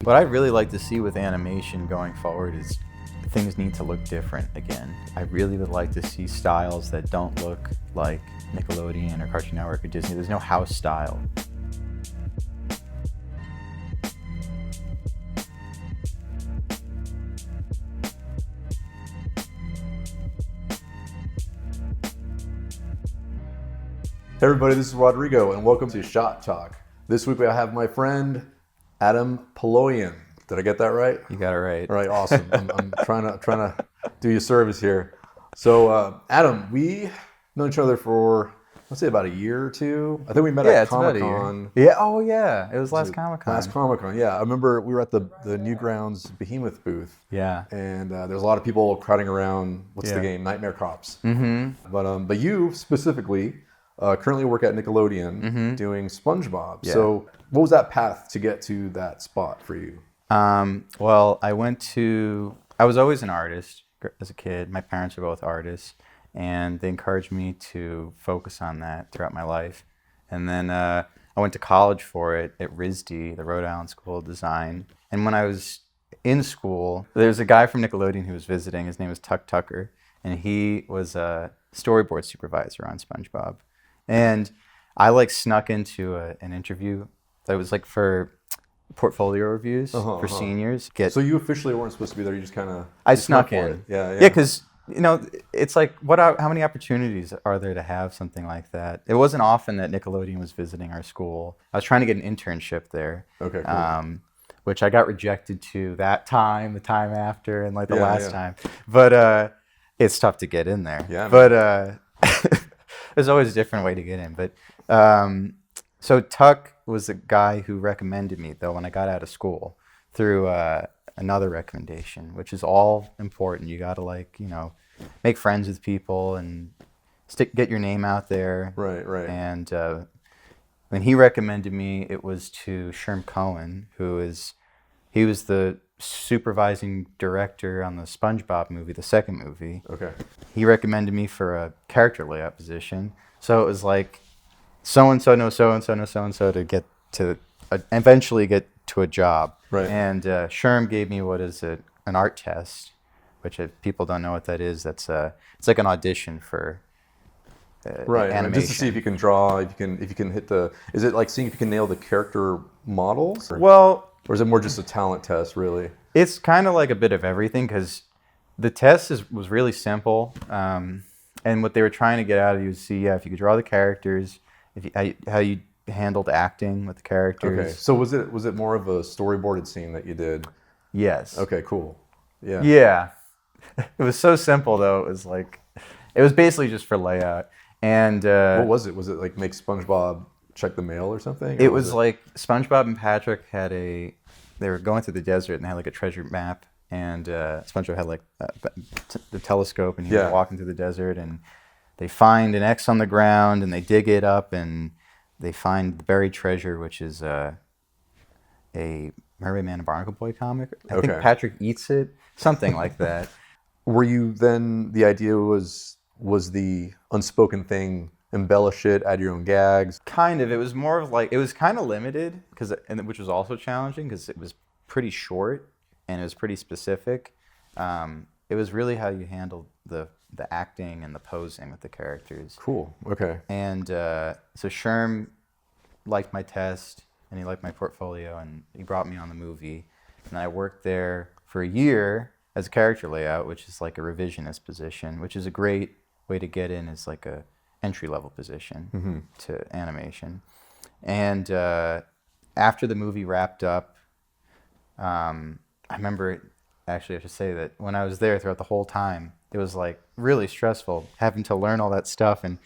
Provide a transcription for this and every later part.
What I'd really like to see with animation going forward is things need to look different again. I really would like to see styles that don't look like Nickelodeon or Cartoon Network or Disney. There's no house style. Hey everybody, this is Rodrigo and welcome to Shot Talk. This week I have my friend Adam Paloian. Did I get that right? You got it right. All right, awesome. I'm trying to do you a service here. So Adam, we known each other for let's say about a year or two. I think we met at Comic-Con. Yeah, oh yeah, it was last Comic-Con. Last Comic-Con, yeah. I remember we were at the Newgrounds Behemoth booth. Yeah. And there's a lot of people crowding around. What's the game? Nightmare Cops. Mm-hmm. But you specifically currently work at Nickelodeon doing Spongebob. Yeah. So what was that path to get to that spot for you? Well, I was always an artist as a kid. My parents were both artists, and they encouraged me to focus on that throughout my life. And then I went to college for it at RISD, the Rhode Island School of Design. And when I was in school, there was a guy from Nickelodeon who was visiting. His name was Tuck Tucker, and he was a storyboard supervisor on Spongebob. And I snuck into an interview that was for portfolio reviews for seniors. So you officially weren't supposed to be there. You just kind of I snuck in. Yeah. Yeah, because it's how many opportunities are there to have something like that? It wasn't often that Nickelodeon was visiting our school. I was trying to get an internship there. Okay, cool. Which I got rejected to that time, the time after, and the last time. But it's tough to get in there. Yeah. But there's always a different way to get in. But so Tuck was the guy who recommended me, though, when I got out of school through another recommendation, which is all important. You got to make friends with people and get your name out there. Right. And when he recommended me, it was to Sherm Cohen, he was the supervising director on the Spongebob movie, the second movie. Okay. He recommended me for a character layout position. So it was so-and-so knows so-and-so knows so-and-so to get to eventually get to a job. Right. And Sherm gave me what is an art test, which if people don't know what that is, it's like an audition for animation. Just to see if you can draw, if you can hit is it like seeing if you can nail the character models? Or is it more just a talent test, really? It's kind of like a bit of everything, because the test was really simple. And what they were trying to get out of you was see if you could draw the characters, how you handled acting with the characters. Okay. So was it more of a storyboarded scene that you did? Yes. Okay, cool. Yeah. Yeah. It was so simple, though. It was basically just for layout. And what was it? Was it make SpongeBob check the mail or something? Or it was SpongeBob and Patrick they were going through the desert and they had a treasure map, and SpongeBob had the telescope, and he was walking through the desert, and they find an X on the ground and they dig it up and they find the buried treasure, which is a Mermaid Man and Barnacle Boy comic. I think Patrick eats it, something like that. Were you then, the idea was the unspoken thing, embellish it, add your own gags? Kind of. It was more of it was kind of limited, which was also challenging because it was pretty short and it was pretty specific. It was really how you handled the acting and the posing with the characters. Cool. Okay. And so Sherm liked my test and he liked my portfolio and he brought me on the movie. And I worked there for a year as a character layout, which is a revisionist position, which is a great way to get in as a entry-level position to animation. And after the movie wrapped up, I remember, actually I should say that when I was there throughout the whole time, it was really stressful having to learn all that stuff, and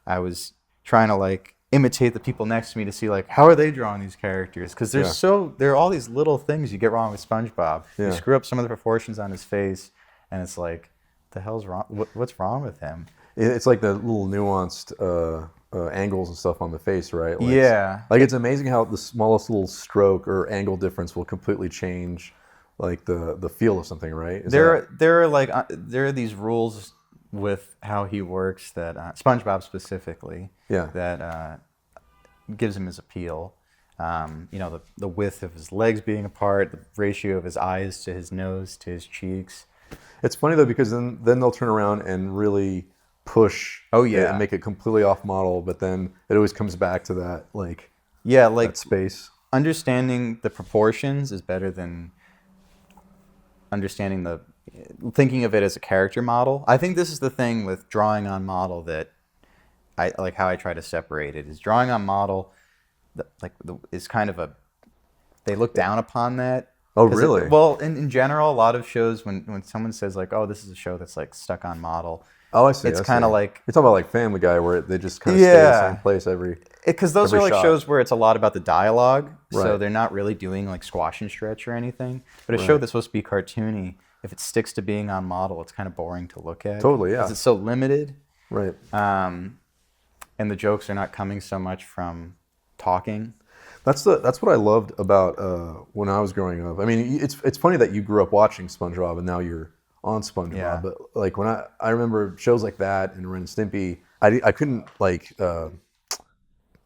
I was trying to imitate the people next to me to see how are they drawing these characters, because there are all these little things you get wrong with SpongeBob. You screw up some of the proportions on his face and it's the hell's wrong, what's wrong with him? It's the little nuanced angles and stuff on the face, right? Yeah. It's amazing how the smallest little stroke or angle difference will completely change the feel of something, right? There are these rules with how he works that SpongeBob specifically that gives him his appeal. The width of his legs being apart, the ratio of his eyes to his nose to his cheeks. It's funny though, because then they'll turn around and really push it and make it completely off model, but then it always comes back to that that space. Understanding the proportions is better than thinking of it as a character model. I think this is the thing with drawing on model that I like. How I try to separate it is drawing on model is kind of they look down upon that. Oh, really? In general, a lot of shows, when someone says like, oh, this is a show that's like stuck on model. Oh, I see. It's kind of like... You're talking about like Family Guy, where they just kind of stay in the same place every... Because those are like shot. shows where it's a lot about the dialogue, Right. so they're not really doing like squash and stretch or anything. But a show that's supposed to be cartoony, if it sticks to being on model, it's kind of boring to look at. Totally, yeah. Because it's so limited. Right. And the jokes are not coming so much from talking. That's what I loved about when I was growing up. I mean, it's funny that you grew up watching SpongeBob and now you're on SpongeBob. Yeah. But like when I remember shows like that and Ren and Stimpy, I couldn't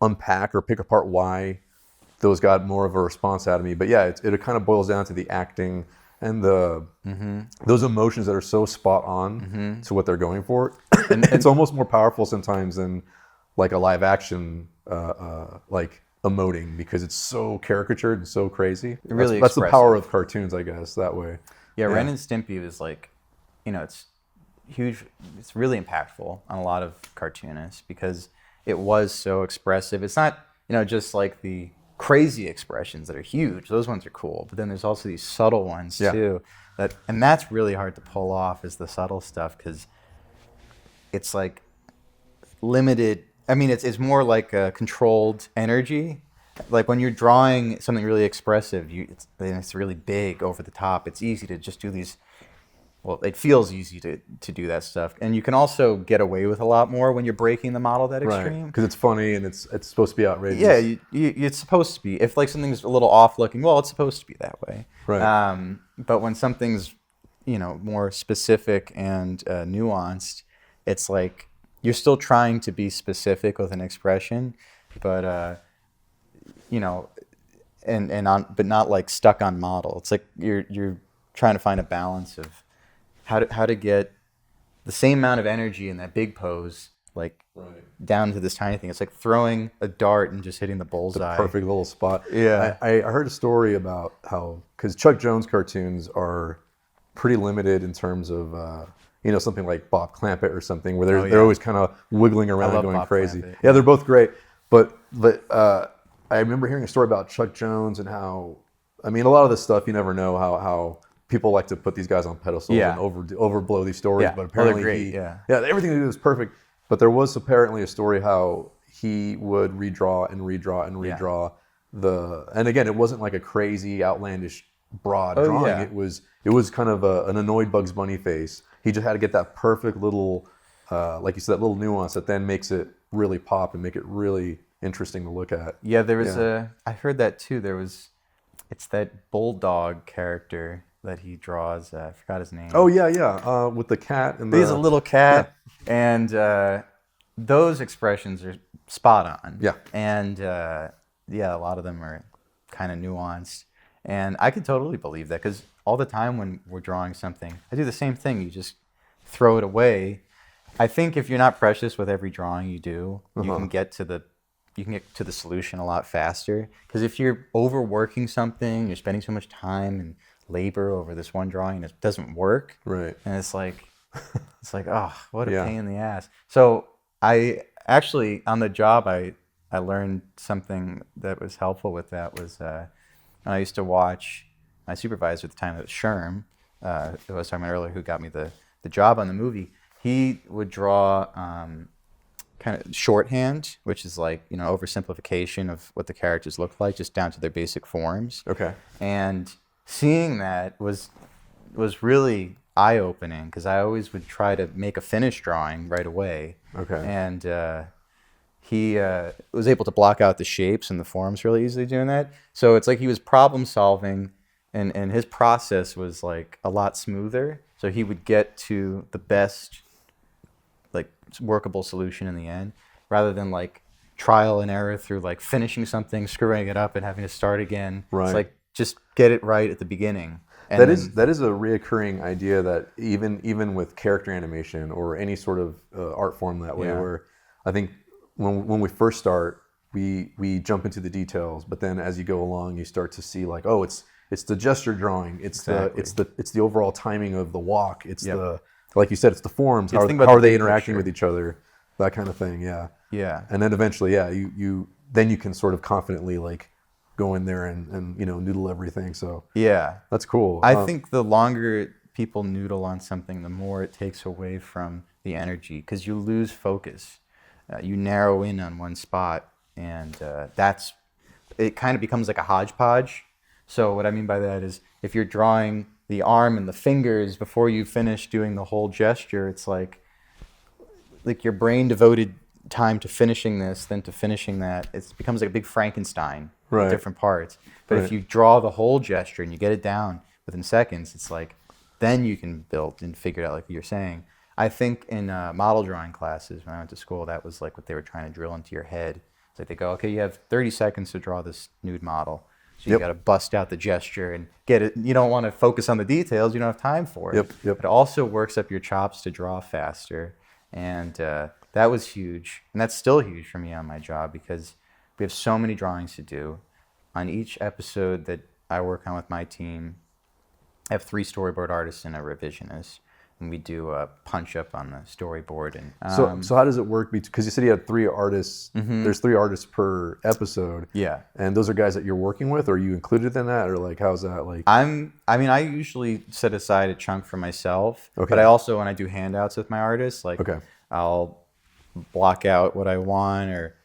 unpack or pick apart why those got more of a response out of me. But yeah, it kind of boils down to the acting and those emotions that are so spot on to what they're going for. And it's almost more powerful sometimes than like a live action emoting, because it's so caricatured and so crazy. That's the power of cartoons, I guess, that way. Yeah, Ren and Stimpy was like, it's huge. It's really impactful on a lot of cartoonists because it was so expressive. It's not, just like the crazy expressions that are huge. Those ones are cool. But then there's also these subtle ones too. And that's really hard to pull off, is the subtle stuff, because it's like limited. I mean, it's more like a controlled energy. Like when you're drawing something really expressive, it's really big, over the top. It's easy to just do these. Well, it feels easy to do that stuff, and you can also get away with a lot more when you're breaking the model that extreme. Because it's funny and it's supposed to be outrageous. Yeah, it's supposed to be. If like something's a little off looking, well, it's supposed to be that way. Right. But when something's more specific and nuanced, it's like you're still trying to be specific with an expression, but but not like stuck on model. It's like you're trying to find a balance of how to get the same amount of energy in that big pose, down to this tiny thing. It's like throwing a dart and just hitting the bullseye. The perfect little spot. Yeah. I heard a story about how, because Chuck Jones cartoons are pretty limited in terms of something like Bob Clampett or something, where they're always kind of wiggling around and going Bob crazy. Clampett. Yeah, they're both great. But I remember hearing a story about Chuck Jones and how, a lot of this stuff, you never know how people like to put these guys on pedestals and overblow these stories. Yeah. But apparently everything they do is perfect. But there was apparently a story how he would redraw and again, it wasn't like a crazy, outlandish, broad drawing. Yeah. It was kind of an annoyed Bugs Bunny face. He just had to get that perfect little, like you said, that little nuance that then makes it really pop and make it really interesting to look at. Yeah, there was I heard that too. It's that bulldog character that he draws. I forgot his name. Oh yeah. With the cat and he's a little cat, and those expressions are spot on. Yeah. And a lot of them are kind of nuanced, and I could totally believe that, because all the time when we're drawing something, I do the same thing. You just throw it away. I think if you're not precious with every drawing you do, you can get to the solution a lot faster. Because if you're overworking something, you're spending so much time and labor over this one drawing and it doesn't work. Right. And it's like, oh, what a pain in the ass. So I actually, on the job, I learned something that was helpful with that was when I used to watch my supervisor at the time, it was Sherm, who I was talking about earlier, who got me the job on the movie. He would draw kind of shorthand, which is like, oversimplification of what the characters look like, just down to their basic forms. Okay. And seeing that was really eye-opening, because I always would try to make a finished drawing right away. Okay. And he was able to block out the shapes and the forms really easily doing that. So it's like he was problem solving, and his process was like a lot smoother. So he would get to the best workable solution in the end, rather than trial and error through like finishing something, screwing it up, and having to start again. Right. It's like just get it right at the beginning. And That is a reoccurring idea that even with character animation or any sort of art form that way, where I think when we first start, we jump into the details, but then as you go along, you start to see like, oh, it's the gesture drawing, it's the overall timing of the walk, it's the, like you said, it's the forms, how are they interacting with each other, that kind of thing. Yeah. And then eventually, you can sort of confidently like go in there and noodle everything. So that's cool. I think the longer people noodle on something, the more it takes away from the energy, because you lose focus. You narrow in on one spot, and it kind of becomes like a hodgepodge. So what I mean by that is, if you're drawing the arm and the fingers before you finish doing the whole gesture, it's like your brain devoted time to finishing this, then to finishing that. It becomes like a big Frankenstein with different parts. But if you draw the whole gesture and you get it down within seconds, it's like, then you can build and figure it out like you're saying. I think in model drawing classes when I went to school, that was like what they were trying to drill into your head. It's like they go, okay, you have 30 seconds to draw this nude model. So you got to bust out the gesture and get it. You don't want to focus on the details. You don't have time for it. It also works up your chops to draw faster. And that was huge. And that's still huge for me on my job, because we have so many drawings to do. On each episode that I work on with my team, I have 3 storyboard artists and a revisionist. And we do a punch up on the storyboard. And so how does it work? Because you said you had 3 artists. There's 3 artists per episode. Yeah. And those are guys that you're working with, or are you included in that, or like how's that like? I usually set aside a chunk for myself. Okay. But I also, when I do handouts with my artists, like I'll block out what I want, or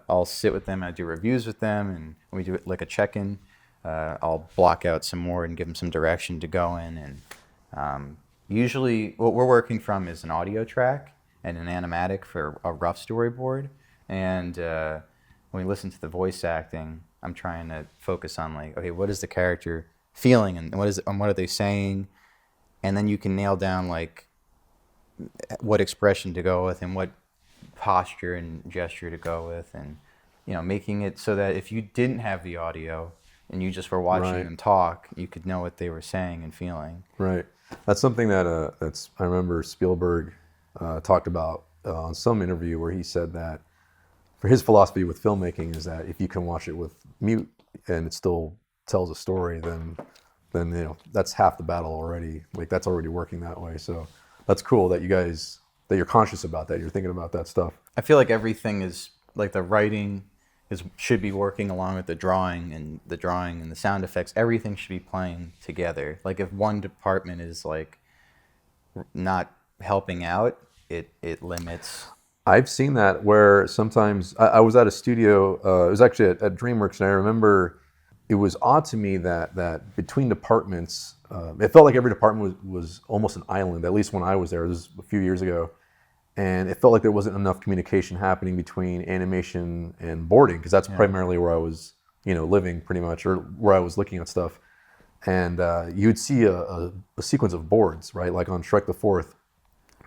I'll sit with them and I do reviews with them, and we do it like a check-in. I'll block out some more and give them some direction to go in, and usually what we're working from is an audio track and an animatic for a rough storyboard. And when we listen to the voice acting, I'm trying to focus on like, okay, what is the character feeling, and what are they saying? And then you can nail down like what expression to go with and what posture and gesture to go with, and making it so that if you didn't have the audio and you just were watching them talk, you could know what they were saying and feeling. Right. That's something that I remember Spielberg talked about on some interview, where he said that for his philosophy with filmmaking is that if you can watch it with mute and it still tells a story, then that's half the battle already. Like that's already working that way. So that's cool that you're conscious about that. You're thinking about that stuff. I feel like everything is like the writing should be working along with the drawing and the sound effects. Everything should be playing together. Like if one department is like not helping out, it limits. I've seen that where sometimes I was at a studio. It was actually at DreamWorks, and I remember it was odd to me that between departments, it felt like every department was almost an island. At least when I was there, it was a few years ago. And it felt like there wasn't enough communication happening between animation and boarding, because that's primarily where I was, living pretty much, or where I was looking at stuff. And you'd see a sequence of boards, right? Like on Shrek the Fourth,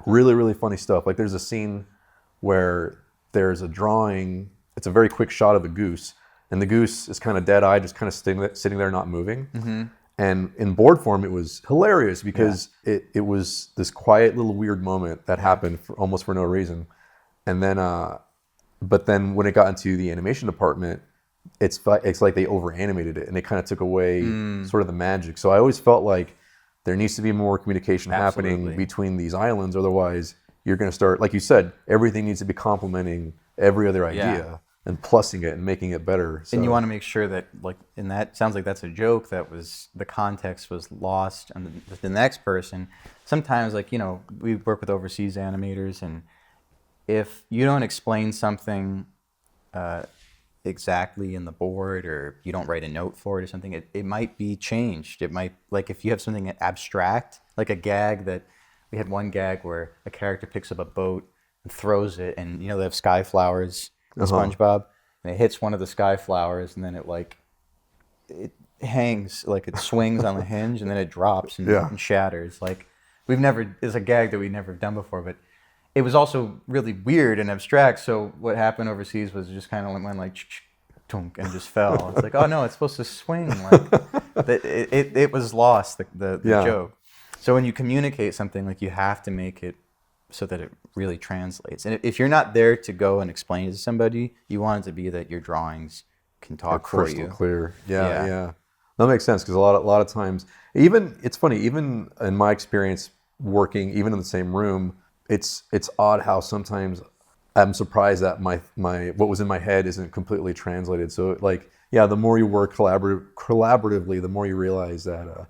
really, really funny stuff. Like there's a scene where there's a drawing, it's a very quick shot of a goose, and the goose is kind of dead-eyed, just kind of sitting there not moving. Mm-hmm. And in board form, it was hilarious because it was this quiet little weird moment that happened almost for no reason. And then, but then when it got into the animation department, it's like they over animated it, and it kind of took away sort of the magic. So I always felt like there needs to be more communication happening between these islands. Otherwise, you're going to start, like you said, everything needs to be complementing every other idea. And plussing it and making it better. So. And you want to make sure that, like, in that, sounds like that's a joke, that was, the context was lost on the next person. Sometimes, like, we work with overseas animators, and if you don't explain something exactly in the board, or you don't write a note for it or something, it might be changed. It might, like, if you have something abstract, like a gag that, we had one gag where a character picks up a boat and throws it, and, they have sky flowers. Spongebob, and it hits one of the sky flowers, and then it hangs, like it swings on the hinge, and then it drops and shatters. Like it's a gag that we never done before, but it was also really weird and abstract. So what happened overseas was it just kind of went like tunk and just fell. It's like, oh no, it's supposed to swing. Like it was lost, the joke. So when you communicate something, like you have to make it so that it really translates. And if you're not there to go and explain it to somebody, you want it to be that your drawings can talk for you. Crystal clear. Yeah. That makes sense, because a lot of times, even it's funny, even in my experience working, even in the same room, it's odd how sometimes I'm surprised that my what was in my head isn't completely translated. So like, yeah, the more you work collaboratively, the more you realize that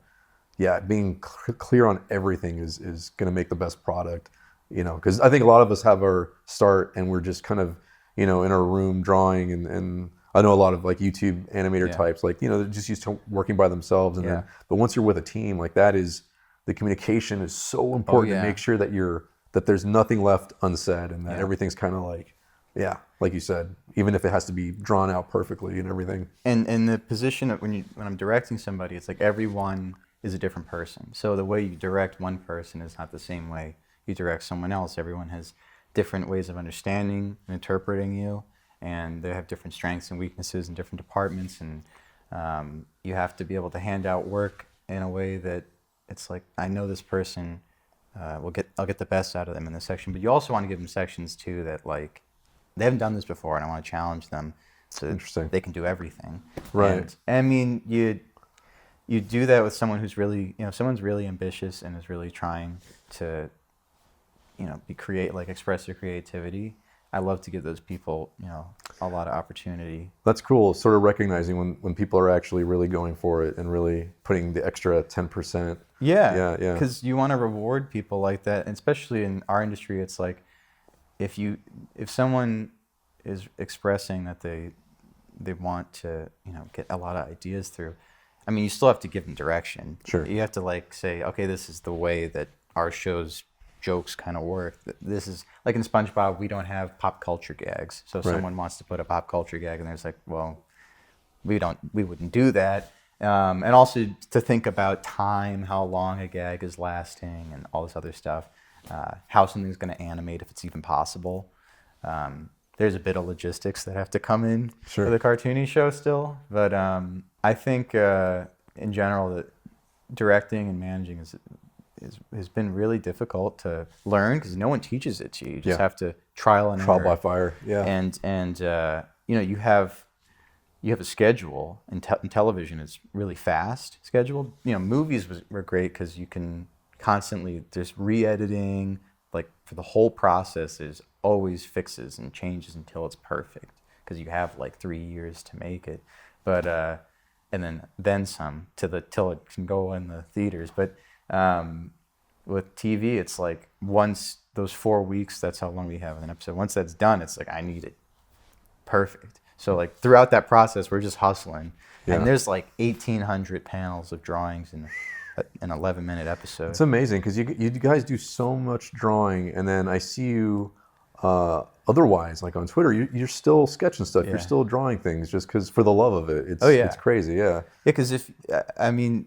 being clear on everything is going to make the best product. You know, because I think a lot of us have our start and we're just kind of, you know, in our room drawing, and I know a lot of like YouTube animator types, like, you know, they're just used to working by themselves, and then, but once you're with a team, like that is, the communication is so important to make sure that that there's nothing left unsaid, and that everything's kind of like, like you said, even if it has to be drawn out perfectly and everything. And the position of when I'm directing somebody, it's like everyone is a different person. So the way you direct one person is not the same way you direct someone else. Everyone has different ways of understanding and interpreting you, and they have different strengths and weaknesses in different departments, and you have to be able to hand out work in a way that it's like, I know this person, I'll get the best out of them in this section, but you also want to give them sections too that like they haven't done this before, and I want to challenge them so they can do everything. Right. And I mean, you do that with someone who's really, you know, someone's really ambitious and is really trying to, you know, express their creativity. I love to give those people, you know, a lot of opportunity. That's cool. Sort of recognizing when people are actually really going for it and really putting the extra 10%. Yeah. Because you want to reward people like that, and especially in our industry, it's like if someone is expressing that they want to, you know, get a lot of ideas through. I mean, you still have to give them direction. Sure. You have to like say, okay, this is the way that our show's jokes kind of work. This is like in SpongeBob, we don't have pop culture gags. So if someone wants to put a pop culture gag, and there's like, well, we wouldn't do that. And also to think about time, how long a gag is lasting, and all this other stuff. How something's going to animate, if it's even possible. There's a bit of logistics that have to come in for the cartoony show still. But I think in general that directing and managing has been really difficult to learn, because no one teaches it to you. You just have to trial and error. By fire. Yeah. And you know, you have a schedule, and television is really fast scheduled. You know, movies were great because you can constantly, there's re-editing, like for the whole process, there's always fixes and changes until it's perfect, because you have like 3 years to make it. But and then some till it can go in the theaters. But with TV, it's like once those 4 weeks, that's how long we have in an episode. Once that's done, it's like, I need it perfect. So like throughout that process, we're just hustling. And there's like 1,800 panels of drawings in an 11-minute episode. It's amazing, because you guys do so much drawing, and then I see you otherwise, like on Twitter, you're still sketching stuff. You're still drawing things just because for the love of it. It's crazy. Yeah, because I mean,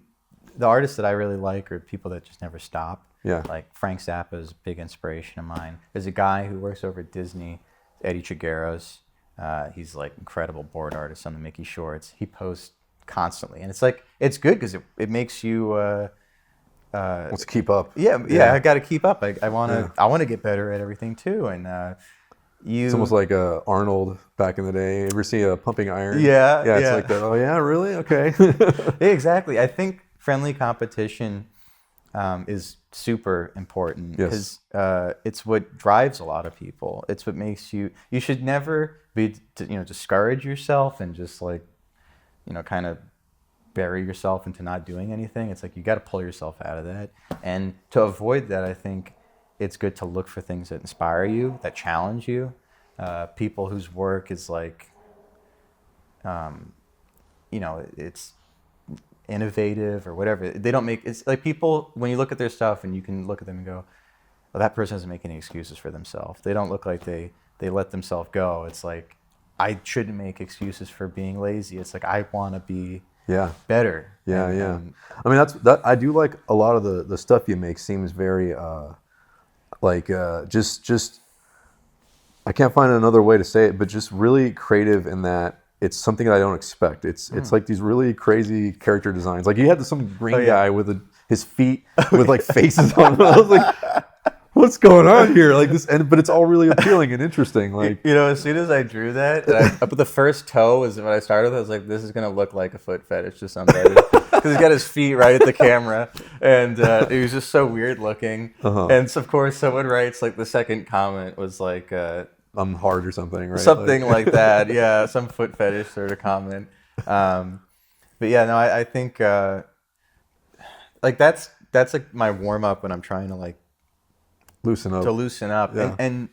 the artists that I really like are people that just never stop. Yeah. Like Frank Zappa is a big inspiration of mine. There's a guy who works over at Disney, Eddie Chigueros. He's like incredible board artist on the Mickey shorts. He posts constantly, and it's like, it's good because it makes you let's keep up. Yeah. I got to keep up. I want to get better at everything too. And it's almost like Arnold back in the day. You ever see a pumping iron? Yeah. It's like that. Oh yeah, really? Okay. Yeah, exactly. I think friendly competition is super important, because it's what drives a lot of people. It's what makes you should never be discourage yourself and just like, you know, kind of bury yourself into not doing anything. It's like you got to pull yourself out of that. And to avoid that, I think it's good to look for things that inspire you, that challenge you. People whose work is like, you know, it's innovative or whatever. They don't make, it's like people, when you look at their stuff and you can look at them and go, well, that person doesn't make any excuses for themselves. They don't look like they let themselves go. It's like, I shouldn't make excuses for being lazy. It's like, I want to be better. I mean, that I do like a lot of the stuff you make seems very like just I can't find another way to say it, but just really creative in that it's something that I don't expect. It's like these really crazy character designs. Like you had some green guy with his feet with like faces on them. I was like, what's going on here? Like this, but it's all really appealing and interesting. Like as soon as I drew that, and I put the first toe was when I started with. I was like, this is gonna look like a foot fetish to somebody because he's got his feet right at the camera, and it was just so weird looking. And so, of course, someone writes like the second comment was like, I'm hard or something, right? Something like that, yeah, some foot fetish sort of comment. But yeah, no, I think like that's like my warm up when I'm trying to like loosen up. Yeah. And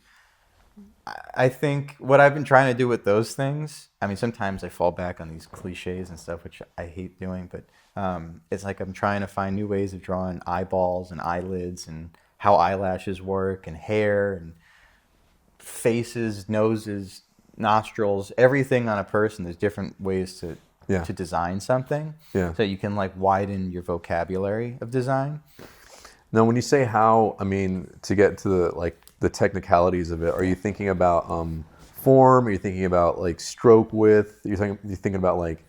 I think what I've been trying to do with those things, I mean, sometimes I fall back on these cliches and stuff, which I hate doing, but it's like I'm trying to find new ways of drawing eyeballs and eyelids and how eyelashes work and hair and faces, noses, nostrils, everything on a person. There's different ways to design something. Yeah. So you can like widen your vocabulary of design. Now, when you say how, I mean, to get to the technicalities of it, are you thinking about form? Are you thinking about like stroke width? You're thinking about like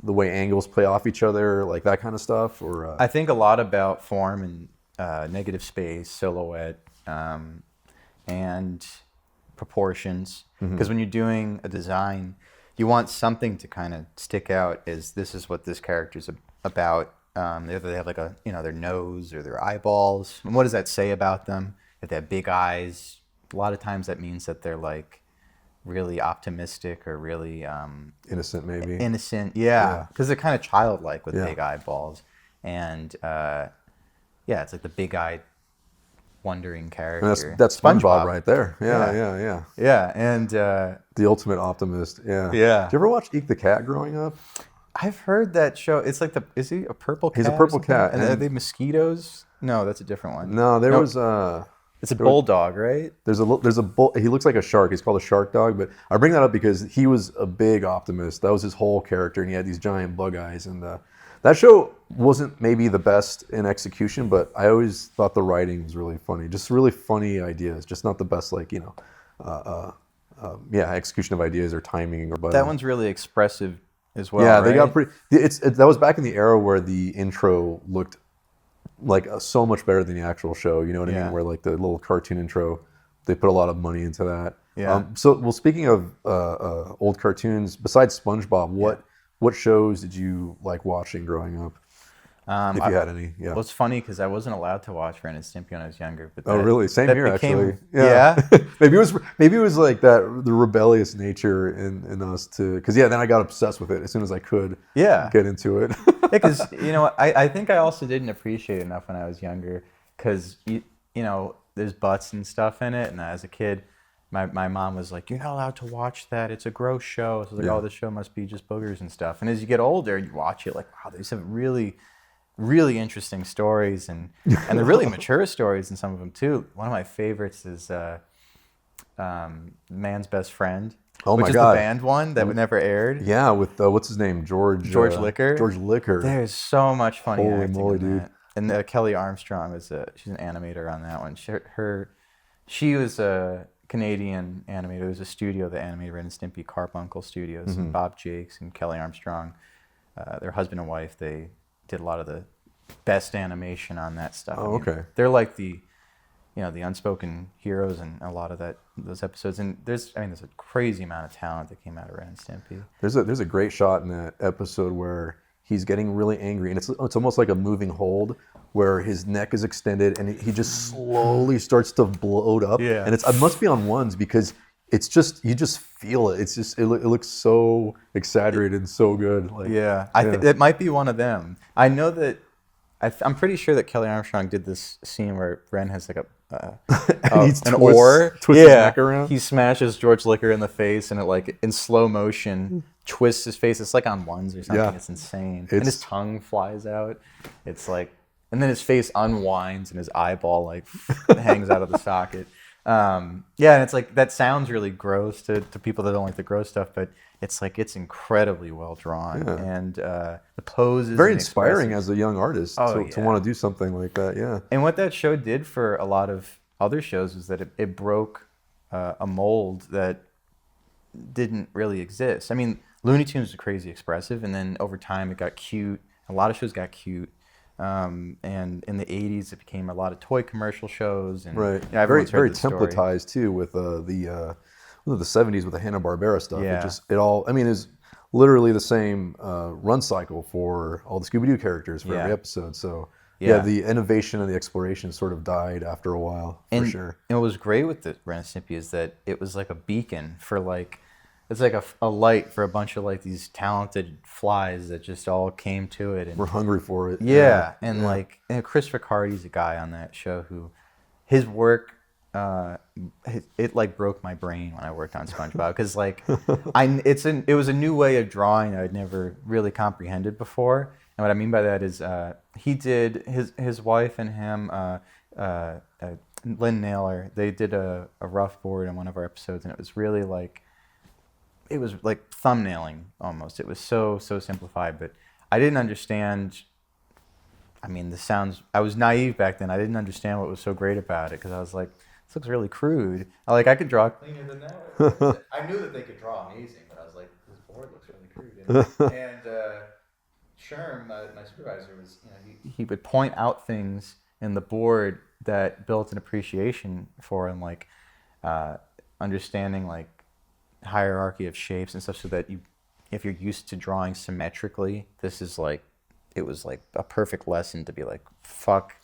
the way angles play off each other, like that kind of stuff? Or I think a lot about form and negative space, silhouette, and proportions. Because when you're doing a design, you want something to kind of stick out as this is what this character's about. If they have like their nose or their eyeballs, and what does that say about them? If they have big eyes, a lot of times that means that they're like really optimistic or really innocent, maybe. Innocent, yeah, because they're kind of childlike with big eyeballs, and it's like the big-eyed, wondering character. And that's SpongeBob right there. Yeah, and the ultimate optimist. Yeah. Did you ever watch Eek the Cat growing up? I've heard that show. It's like is he a purple cat? He's a purple cat. And are they mosquitoes? No, that's a different one. No, there was it's a bulldog, right? There's a bull. He looks like a shark. He's called a shark dog. But I bring that up because he was a big optimist. That was his whole character, and he had these giant bug eyes. And that show wasn't maybe the best in execution, but I always thought the writing was really funny. Just really funny ideas. Just not the best, execution of ideas or timing or. But that one's really expressive as well. Yeah, right? they got pretty. That was back in the era where the intro looked like so much better than the actual show. You know what I mean? Where like the little cartoon intro, they put a lot of money into that. Yeah. Speaking of old cartoons, besides SpongeBob, what shows did you like watching growing up? If you had any, yeah. Well, it's funny because I wasn't allowed to watch Ren and Stimpy when I was younger. But really? Same here, actually. Yeah. maybe it was like that the rebellious nature in us too. Because then I got obsessed with it as soon as I could. Yeah. Get into it. Because I think I also didn't appreciate it enough when I was younger. Because there's butts and stuff in it, and as a kid, my mom was like, "You're not allowed to watch that. It's a gross show." So I was like, "Oh, this show must be just boogers and stuff." And as you get older, you watch it like, wow, these have really interesting stories, and they're really mature stories in some of them too. One of my favorites is Man's Best Friend, which is the band one that never aired. Yeah, with what's his name, George Liquor. George Liquor. There's so much funny Holy acting moly, in dude. that. And Kelly Armstrong she's an animator on that one. She was a Canadian animator. There was a studio that animated Ren and Stimpy, Carbuncle Studios, and Bob Jakes and Kelly Armstrong, their husband and wife. They did a lot of the best animation on that stuff. Oh, okay. They're like the unspoken heroes in a lot of those episodes. And there's a crazy amount of talent that came out of Ren and Stimpy. There's a great shot in that episode where he's getting really angry, and it's almost like a moving hold where his neck is extended and he just slowly starts to bloat up. Yeah. And it must be on ones because it's just, you just feel it. It's just, it looks so exaggerated and so good. I think it might be one of them. I know that I'm pretty sure that Kelly Armstrong did this scene where Ren has like an oar. Twists his neck around. He smashes George Liquor in the face, and it like in slow motion twists his face. It's like on ones or something. It's insane. And his tongue flies out. It's like, and then his face unwinds and his eyeball like hangs out of the socket. And it's like, that sounds really gross to people that don't like the gross stuff, but it's like, it's incredibly well drawn, and the poses very inspiring as a young artist to want to do something like that. And what that show did for a lot of other shows was that it broke a mold that didn't really exist. I mean, Looney Tunes was crazy expressive, and then over time it got cute. A lot of shows got cute. And in the 80s, it became a lot of toy commercial shows. And Right. you know, Very everyone's heard the story. templatized too with the 70s with the Hanna-Barbera stuff. Yeah. It all, I mean, is literally the same run cycle for all the Scooby-Doo characters for every episode. So yeah, the innovation and the exploration sort of died after a while, for sure. And what was great with the Ren and Stimpy is that it was like a beacon for like, it's like a light for a bunch of like these talented flies that just all came to it. And we're hungry for it. Yeah, and like Chris Riccardi's a guy on that show who, his work, it like broke my brain when I worked on SpongeBob because like it was a new way of drawing that I'd never really comprehended before. And what I mean by that is he did his wife and him, Lynn Naylor, they did a rough board in one of our episodes, and it was really like. It was like thumbnailing almost. It was so simplified, but I didn't understand. I mean, I was naive back then. I didn't understand what was so great about it because I was like, this looks really crude. I could draw cleaner than that. I knew that they could draw amazing, but I was like, this board looks really crude. And Sherm, my supervisor, was, you know, he would point out things in the board that built an appreciation for and like understanding like hierarchy of shapes and stuff, so that if you're used to drawing symmetrically, this is like, it was like a perfect lesson to be like, fuck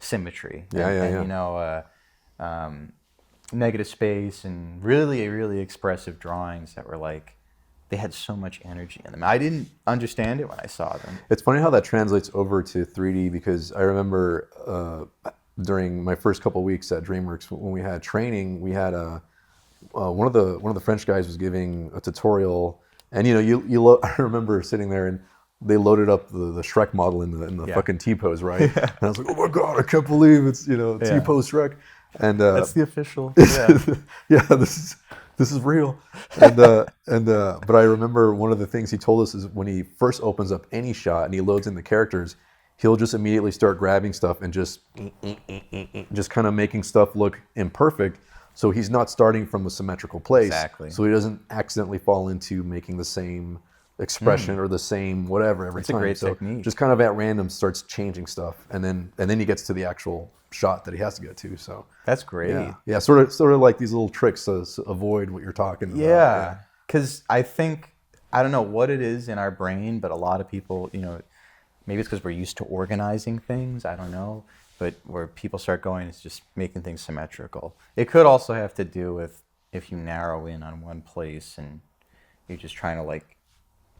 symmetry. And you know, negative space and really expressive drawings that were like, they had so much energy in them. I didn't understand it when I saw them. It's funny how that translates over to 3D because I remember during my first couple of weeks at DreamWorks when we had training, we had one of the French guys was giving a tutorial, and you know, I remember sitting there and they loaded up the Shrek model in the fucking T-pose, right? And I was like, oh my god, I can't believe it's T-pose Shrek, and that's the official. This is real, but I remember one of the things he told us is when he first opens up any shot and he loads in the characters, he'll just immediately start grabbing stuff and just kind of making stuff look imperfect. So he's not starting from a symmetrical place. Exactly. So he doesn't accidentally fall into making the same expression or the same whatever every time. It's a great technique. Just kind of at random starts changing stuff, and then he gets to the actual shot that he has to get to. So that's great. Yeah, sort of like these little tricks to avoid what you're talking about. Yeah, because I think, I don't know what it is in our brain, but a lot of people, you know, maybe it's because we're used to organizing things. I don't know. But where people start going is just making things symmetrical. It could also have to do with if you narrow in on one place and you're just trying to like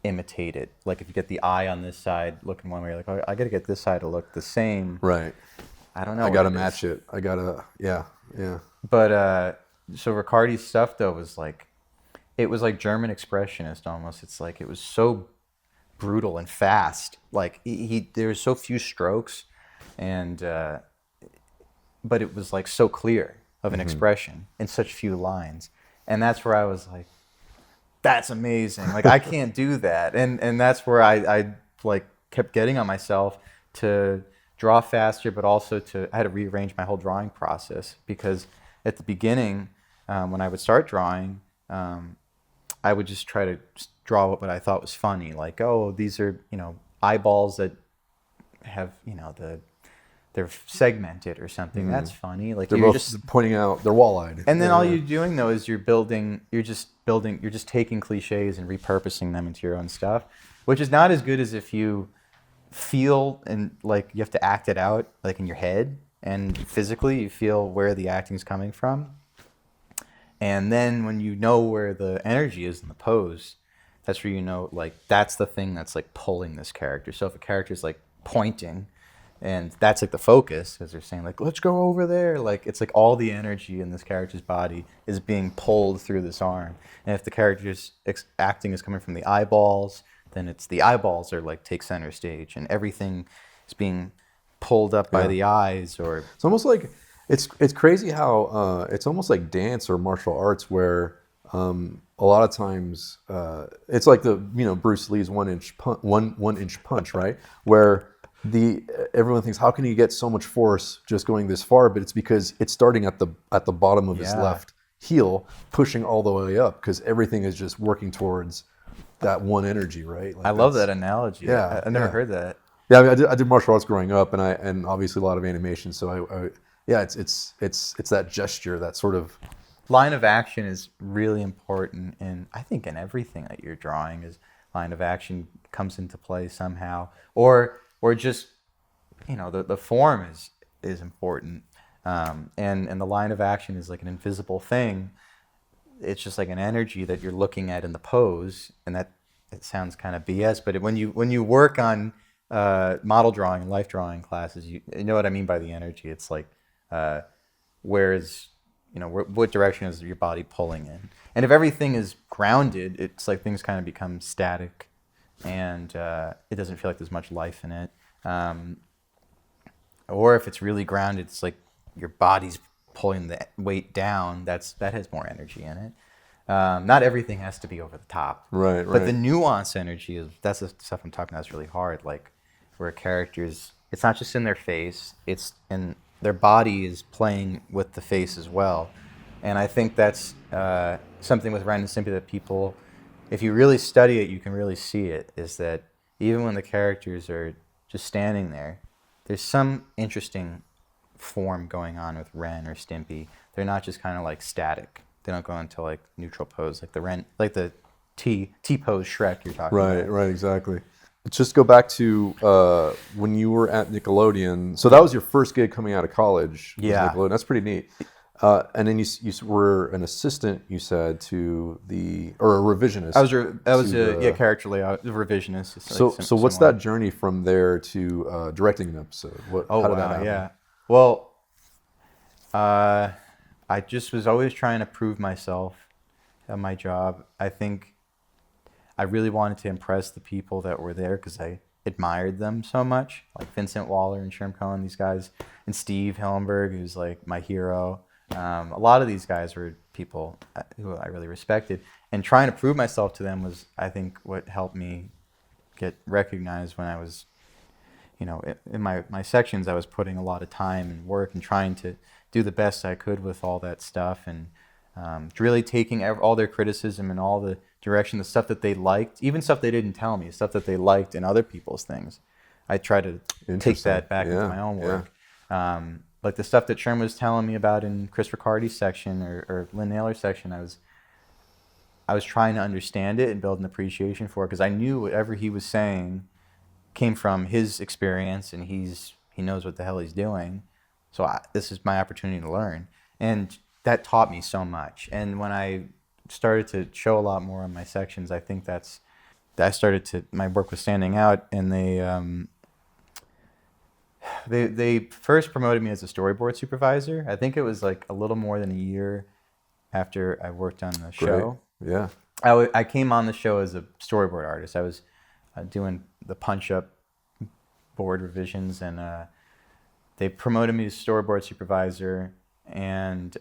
imitate it. Like if you get the eye on this side looking one way, you're like, oh, I got to get this side to look the same. Right. I don't know. I got to match it. I got to, yeah. But so Riccardi's stuff though was like, it was like German expressionist almost. It's like it was so brutal and fast. Like there was so few strokes. And but it was like so clear of an expression in such few lines, and that's where I was like, that's amazing. Like I can't do that, and that's where I like kept getting on myself to draw faster, but also I had to rearrange my whole drawing process, because at the beginning when I would start drawing, I would just try to draw what I thought was funny, like, oh, these are, you know, eyeballs that have, you know, they're segmented or something. That's funny. Like they're you're both just pointing out, they're wall-eyed. And then all you're doing though is you're just taking cliches and repurposing them into your own stuff, which is not as good as if you feel and like you have to act it out like in your head and physically you feel where the acting's coming from. And then when you know where the energy is in the pose, that's where you know, like, that's the thing that's like pulling this character. So if a character's like pointing, and that's like the focus, as they're saying, like, let's go over there. Like, it's like all the energy in this character's body is being pulled through this arm. And if the character's acting is coming from the eyeballs, then it's the eyeballs are like take center stage, and everything is being pulled up by the eyes. Or it's almost like it's crazy how it's almost like dance or martial arts, where a lot of times it's like the, you know, Bruce Lee's one inch punch, right? Where everyone thinks, how can he get so much force just going this far? But it's because it's starting at the bottom of his Yeah. left heel, pushing all the way up, because everything is just working towards that one energy, right? Like I love that analogy. Yeah, I never yeah. heard that. Yeah, I mean, I did martial arts growing up, and obviously a lot of animation. So it's that gesture, that sort of. Line of action is really important, and I think in everything that you're drawing is line of action comes into play somehow, or just the form is important, and the line of action is like an invisible thing. It's just like an energy that you're looking at in the pose, and that it sounds kind of BS, but when you work on model drawing and life drawing classes, you know what I mean by the energy. It's like what direction is your body pulling in? And if everything is grounded, it's like things kind of become static, and it doesn't feel like there's much life in it. Or if it's really grounded, it's like your body's pulling the weight down. That has more energy in it. Not everything has to be over the top. Right. But the nuance energy that's the stuff I'm talking about. Is really hard. Like where characters, it's not just in their face. It's in their body is playing with the face as well. And I think that's something with Ren and Stimpy that people, if you really study it, you can really see it, is that even when the characters are just standing there, there's some interesting form going on with Ren or Stimpy. They're not just kind of like static. They don't go into like neutral pose like the T pose Shrek you're talking about. Right, exactly. Just go back to when you were at Nickelodeon. So that was your first gig coming out of college. Was Yeah. Nickelodeon. That's pretty neat. And then you were an assistant, you said, or a revisionist. I was a character layout, a revisionist. It's So like so what's similar. that journey from there to directing an episode? How did that happen? Yeah. Well, I just was always trying to prove myself at my job. I think I really wanted to impress the people that were there because I admired them so much, like Vincent Waller and Sherm Cohen, these guys, and Steve Hillenberg, who's like my hero. A lot of these guys were people who I really respected, and trying to prove myself to them was, I think, what helped me get recognized when I was, in my sections. I was putting a lot of time and work and trying to do the best I could with all that stuff, and really taking all their criticism and all the direction, the stuff that they liked, even stuff they didn't tell me, stuff that they liked in other people's things. I try to take that back into my own work. Like the stuff that Sherm was telling me about in Chris Riccardi's section or Lynn Naylor's section, I was trying to understand it and build an appreciation for it, because I knew whatever he was saying came from his experience, and he knows what the hell he's doing. So this is my opportunity to learn, and that taught me so much. And when I started to show a lot more on my sections, I think my work was standing out, and they first promoted me as a storyboard supervisor. I think it was like a little more than a year after I worked on the show. Yeah. I came on the show as a storyboard artist. I was doing the punch-up board revisions, and they promoted me to storyboard supervisor, and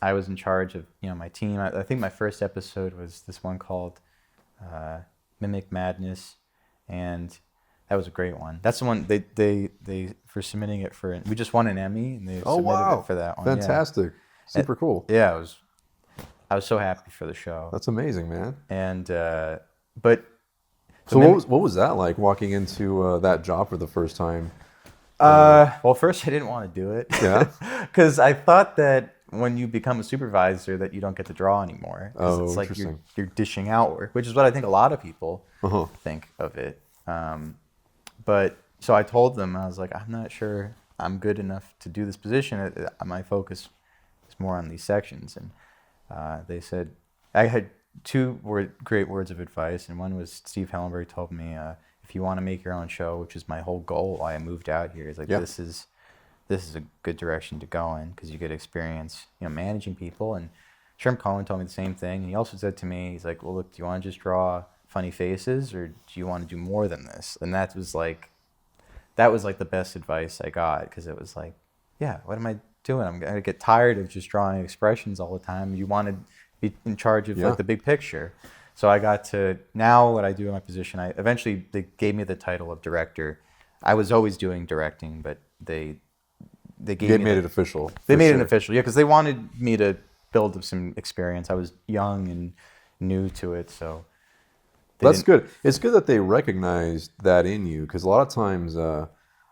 I was in charge of my team. I think my first episode was this one called Mimic Madness, and that was a great one. That's the one they for submitting it for. We just won an Emmy, and they submitted it for that one. Fantastic. Yeah. Super cool. Yeah, I was so happy for the show. That's amazing, man. And So what was that like, walking into that job for the first time? Well, first I didn't want to do it. Yeah. Because I thought that when you become a supervisor that you don't get to draw anymore. Oh, it's like interesting. you're dishing out work, which is what I think a lot of people think of it. But so I told them, I was like, I'm not sure I'm good enough to do this position. My focus is more on these sections. And they said, I had two great words of advice, and one was Steve Hillenberg told me, if you want to make your own show, which is my whole goal why I moved out here, is like, this is a good direction to go in, because you get experience, managing people. And Sherm Cohen told me the same thing. And he also said to me, he's like, well, look, do you want to just draw funny faces, or do you want to do more than this? And that was like the best advice I got, because it was like, yeah, what am I doing? I'm going to get tired of just drawing expressions all the time. You want to be in charge of like the big picture. So I got to, now what I do in my position, they gave me the title of director, I was always doing directing, but they gave They me made it official. They for made it sure. official, yeah, because they wanted me to build up some experience. I was young and new to it, so they That's didn't. good. It's good that they recognized that in you, because a lot of times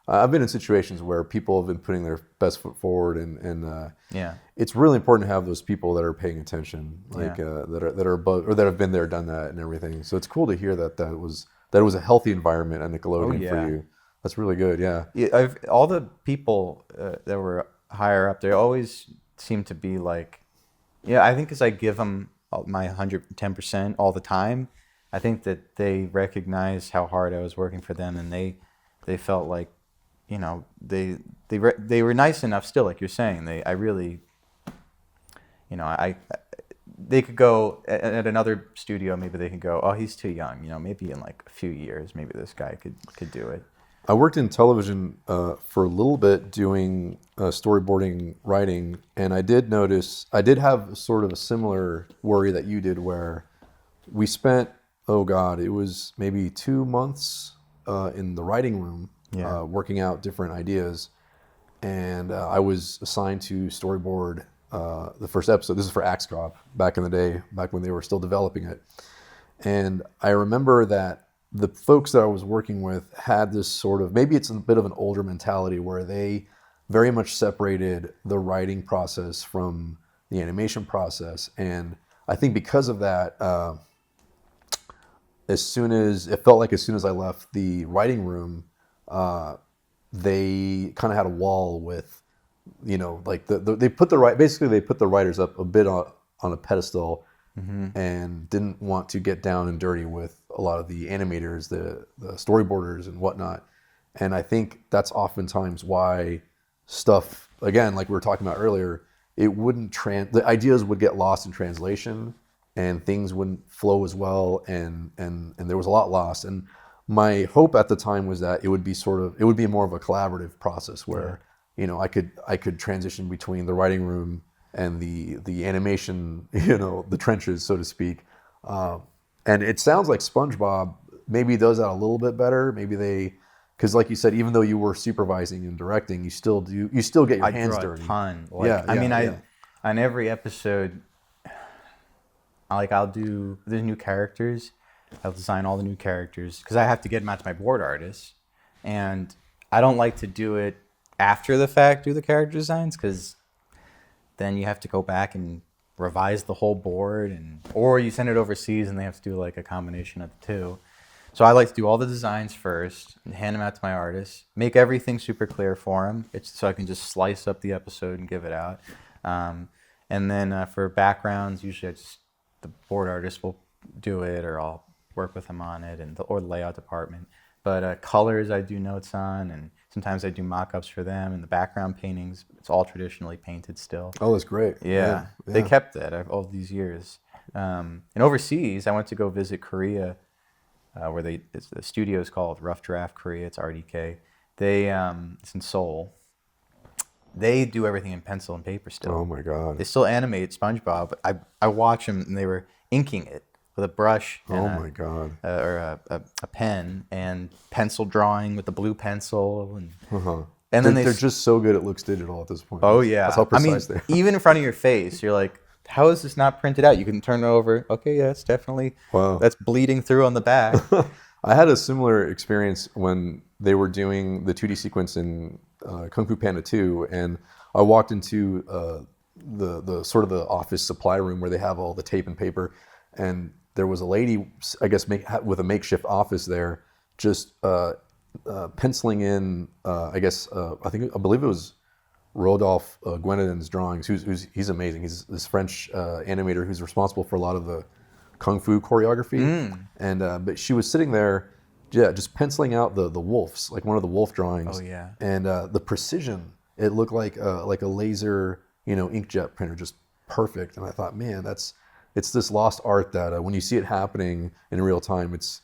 I've been in situations where people have been putting their best foot forward, and Yeah, it's really important to have those people that are paying attention, like Yeah. that are above, or that have been there, done that, and everything. So it's cool to hear that it was a healthy environment at Oh Nickelodeon for yeah. you. That's really good. Yeah. Yeah, all the people that were higher up, they always seem to be like, yeah, I think because I give them my 110% all the time, I think that they recognize how hard I was working for them, and they felt like, they were nice enough still, like you're saying. I really, they could go at another studio, maybe they could go, oh, he's too young, maybe in like a few years, maybe this guy could do it. I worked in television for a little bit doing storyboarding writing, and I did have sort of a similar worry that you did, where we spent, oh God, it was maybe 2 months in the writing room Yeah. working out different ideas, and I was assigned to storyboard the first episode. This is for Axe Cop back in the day, back when they were still developing it. And I remember that the folks that I was working with had this sort of, maybe it's a bit of an older mentality, where they very much separated the writing process from the animation process. And I think because of that, as soon as I left the writing room, they kind of had a wall with, like they put the writers up a bit on a pedestal, and didn't want to get down and dirty with a lot of the animators, the storyboarders and whatnot. And I think that's oftentimes why stuff, again, like we were talking about earlier, the ideas would get lost in translation, and things wouldn't flow as well, and there was a lot lost. And my hope at the time was that it would be more of a collaborative process, where I could transition between the writing room and the animation, the trenches, so to speak. And it sounds like SpongeBob maybe does that a little bit better. Because like you said, even though you were supervising and directing, you still get your hands I draw dirty. a ton. Yeah. On every episode, I'll do the new characters. I'll design all the new characters because I have to get them out to my board artists, and I don't like to do it after the fact, do the character designs, because then you have to go back and revise the whole board, or you send it overseas and they have to do like a combination of the two. So I like to do all the designs first and hand them out to my artists, make everything super clear for them, so I can just slice up the episode and give it out. And then for backgrounds, usually the board artist will do it, or I'll work with them on it, or the layout department. But colors I do notes on, and sometimes I do mock-ups for them, and the background paintings, it's all traditionally painted still. Oh, that's great. Yeah. They kept that all these years. And overseas, I went to go visit Korea, where the studio is called Rough Draft Korea. It's RDK. It's in Seoul. They do everything in pencil and paper still. Oh my God. They still animate SpongeBob. I watch them, and they were inking it with a brush. And Oh my God. or a pen, and pencil drawing with the blue pencil, and And then they're just so good it looks digital at this point. Oh yeah, That's how precise they are. Even in front of your face, you're like, how is this not printed out? You can turn it over. Okay, yeah, it's definitely that's bleeding through on the back. I had a similar experience when they were doing the 2D sequence in Kung Fu Panda 2, and I walked into the sort of the office supply room where they have all the tape and paper, and there was a lady, I guess, with a makeshift office there, just penciling in, I believe it was Rodolphe Guénedon's drawings. He's amazing. He's this French animator who's responsible for a lot of the kung fu choreography. And but she was sitting there, just penciling out the wolves, like one of the wolf drawings. Oh yeah. And the precision, it looked like a laser, inkjet printer, just perfect. And I thought, man, it's this lost art that when you see it happening in real time, it's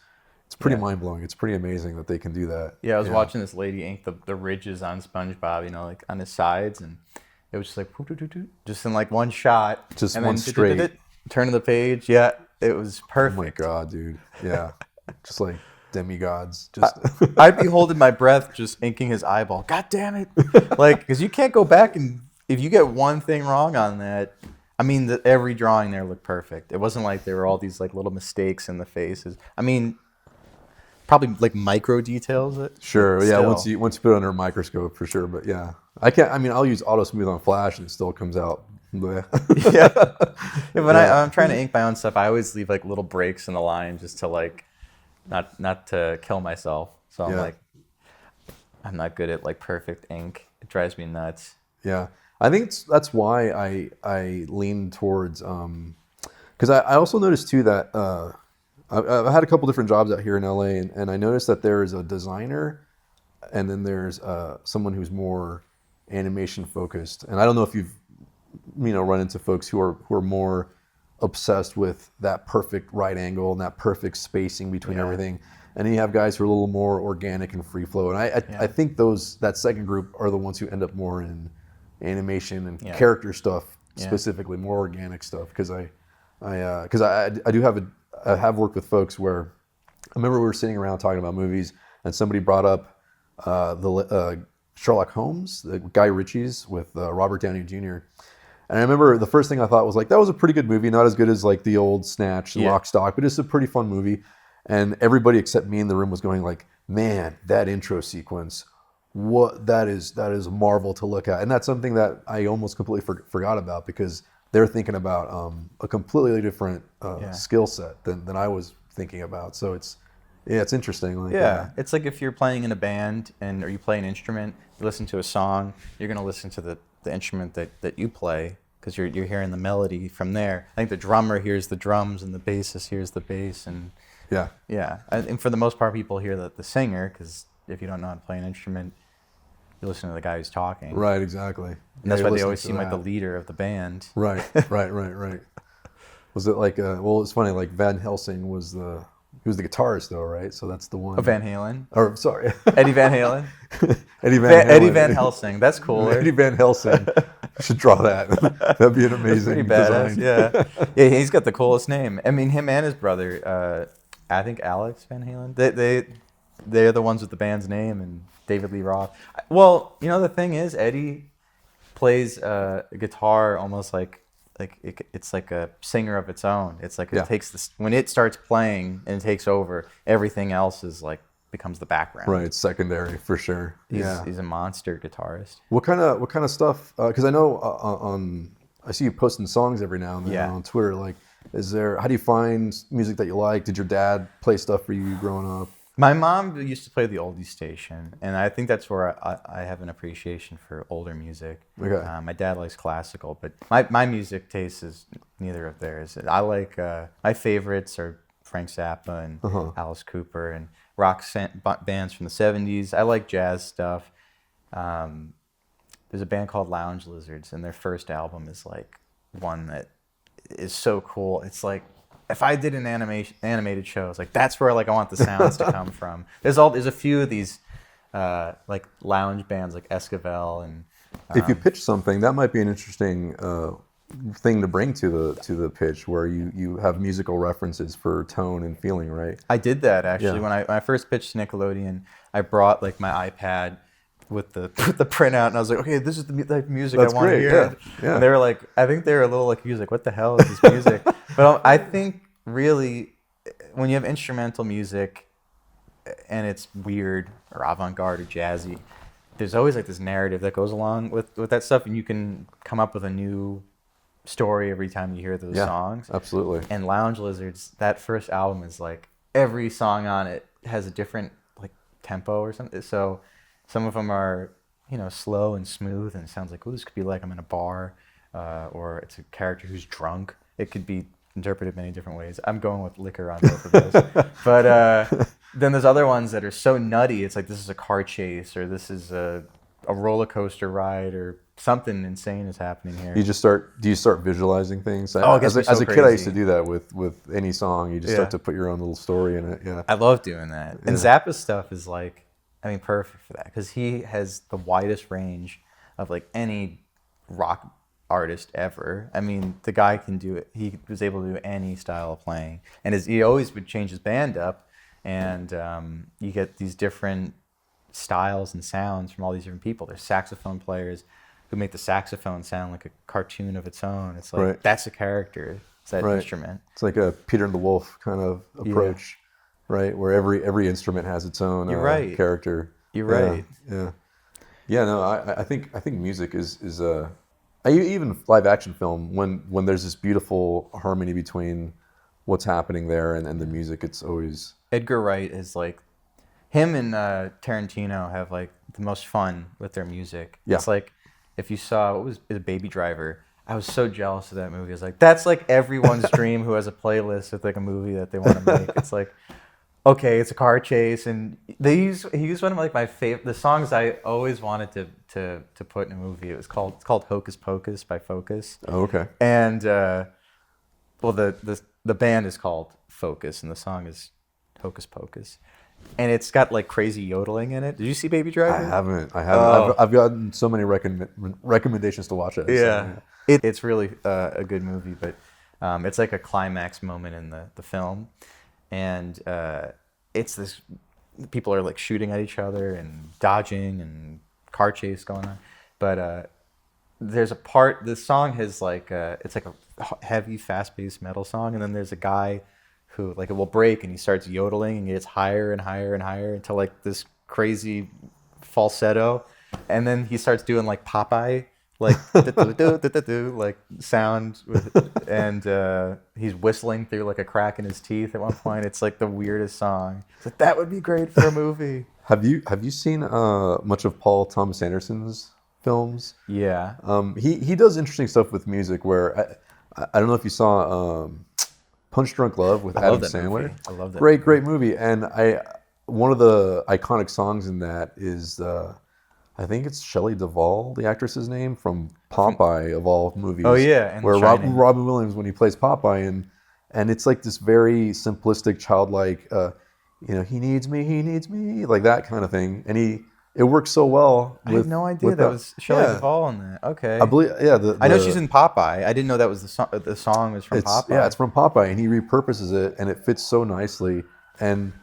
pretty mind-blowing. It's pretty amazing that they can do that. Yeah, I was watching this lady ink the ridges on SpongeBob, like on his sides, and it was just like just in like one shot, Just and one then straight. turn to the page. Yeah, it was perfect. Oh my God, dude. Yeah. Just like demigods. Just I'd be holding my breath, just inking his eyeball. God damn it! Like, because you can't go back, and if you get one thing wrong on that, I mean, every drawing there looked perfect. It wasn't like there were all these like little mistakes in the faces. I mean, probably like micro details. Sure, yeah. Still. Once you put it under a microscope, for sure. But yeah, I can't. I mean, I'll use auto smooth on Flash, and it still comes out. Yeah. Yeah, when I'm trying to ink my own stuff, I always leave like little breaks in the line just to like not to kill myself. So I'm like, I'm not good at like perfect ink. It drives me nuts. Yeah, I think that's why I lean towards because I also noticed too that I've had a couple different jobs out here in LA, and I noticed that there is a designer, and then there's someone who's more animation focused. And I don't know if you've run into folks who are more obsessed with that perfect right angle and that perfect spacing between everything. And then you have guys who are a little more organic and free flow. And I think that second group are the ones who end up more in animation and character stuff, specifically more organic stuff. Because I have worked with folks where I remember we were sitting around talking about movies, and somebody brought up the Sherlock Holmes, the Guy Ritchie's with Robert Downey Jr. And I remember the first thing I thought was like, that was a pretty good movie, not as good as like the old Snatch, Lock, Stock, but it's a pretty fun movie. And everybody except me in the room was going like, man, that intro sequence, that is a marvel to look at. And that's something that I almost completely forgot about, because they're thinking about a completely different skill set than I was thinking about. So it's interesting. Like, it's like if you're playing in a band or you play an instrument, you listen to a song, you're going to listen to the instrument that you play, because you're hearing the melody from there. I think the drummer hears the drums and the bassist hears the bass. And and for the most part, people hear the singer, because if you don't know how to play an instrument, you listen to the guy who's talking. Right, exactly. And that's why they always seem like the leader of the band. Right. Was it like well, it's funny, like Van Helsing was the guitarist though, right? So that's the one. Van Halen. Or sorry, Eddie Van Halen. Eddie Van Helsing. That's cool. Eddie Van Helsing. You should draw that. That'd be an amazing badass. design. Yeah, he's got the coolest name. I mean, him and his brother, I think Alex Van Halen. They're the ones with the band's name, and David Lee Roth. Well, the thing is, Eddie plays guitar almost like it's like a singer of its own. It's like it takes this, when it starts playing and it takes over, everything else is like becomes the background. Right, it's secondary for sure. He's a monster guitarist. What kind of stuff? Because I know I see you posting songs every now and then on Twitter. Like, how do you find music that you like? Did your dad play stuff for you growing up? My mom used to play the oldies station, and I think that's where I have an appreciation for older music. Okay. My dad likes classical, but my music taste is neither of theirs. I like my favorites are Frank Zappa and Alice Cooper and rock bands from the 70s. I like jazz stuff. There's a band called Lounge Lizards, and their first album is like one that is so cool. It's like, if I did an animated show, it's like that's where like I want the sounds to come from. There's a few of these like lounge bands like Esquivel, and if you pitch something, that might be an interesting thing to bring to the pitch, where you have musical references for tone and feeling, right? I did that actually when I first pitched to Nickelodeon. I brought like my iPad with the printout, and I was like, okay, this is the type of music I want to hear. Yeah. And they were like, I think they were a little like, music, what the hell is this music? But I think really when you have instrumental music and it's weird or avant-garde or jazzy, there's always like this narrative that goes along with that stuff, and you can come up with a new story every time you hear those songs. Absolutely. And Lounge Lizards, that first album is like every song on it has a different like tempo or something. So some of them are, slow and smooth, and it sounds like, oh, this could be like I'm in a bar, or it's a character who's drunk. It could be interpreted many different ways. I'm going with liquor on both of those. But then there's other ones that are so nutty. It's like, this is a car chase, or this is a roller coaster ride, or something insane is happening here. Do you start visualizing things? As a kid, I used to do that with any song. You just start to put your own little story in it. Yeah. I love doing that. And Zappa's stuff is like, perfect for that, because he has the widest range of like any rock artist ever. The guy can do it. He was able to do any style of playing, and he always would change his band up. and you get these different styles and sounds from all these different people. There's saxophone players who make the saxophone sound like a cartoon of its own. It's like that's a character. It's that instrument. It's like a Peter and the Wolf kind of approach, right? Where every instrument has its own character. You're right. Yeah. No, I think music is even live action film when there's this beautiful harmony between what's happening there and the music. It's always Edgar Wright is like him and Tarantino have like the most fun with their music. Yeah. It's like if you saw what was it, Baby Driver. I was so jealous of that movie. I was like, that's like everyone's dream who has a playlist with like a movie that they want to make. It's like, okay, it's a car chase, and he used one of like my favorite the songs I always wanted to put in a movie. It's called Hocus Pocus by Focus. Oh, okay. And well, the band is called Focus, and the song is Hocus Pocus, and it's got like crazy yodeling in it. Did you see Baby Driver? I haven't. I've gotten so many recommendations to watch it. Yeah. It's really a good movie, but it's like a climax moment in the film, and it's this people are like shooting at each other and dodging and car chase going on, but there's a part the song has like it's like a heavy fast-paced metal song, and then there's a guy who like it will break and he starts yodeling and gets higher and higher and higher until like this crazy falsetto, and then he starts doing like Popeye. Like like sound with, and he's whistling through like a crack in his teeth at one point. It's like the weirdest song. It's like that would be great for a movie. Have you seen much of Paul Thomas Anderson's films? Yeah. He does interesting stuff with music. Where I don't know if you saw Punch Drunk Love with Adam Sandler. Movie. I love that. Great movie. And one of the iconic songs in that is. I think it's Shelley Duvall, the actress's name, from Popeye of all movies. Oh yeah, and where Robin Williams when he plays Popeye, and it's like this very simplistic, childlike, he needs me, like that kind of thing, and it works so well. I had no idea that was Shelley Duvall in that. Okay, I believe. Yeah, I know she's in Popeye. I didn't know that was the song was from Popeye. Yeah, it's from Popeye, and he repurposes it, and it fits so nicely. And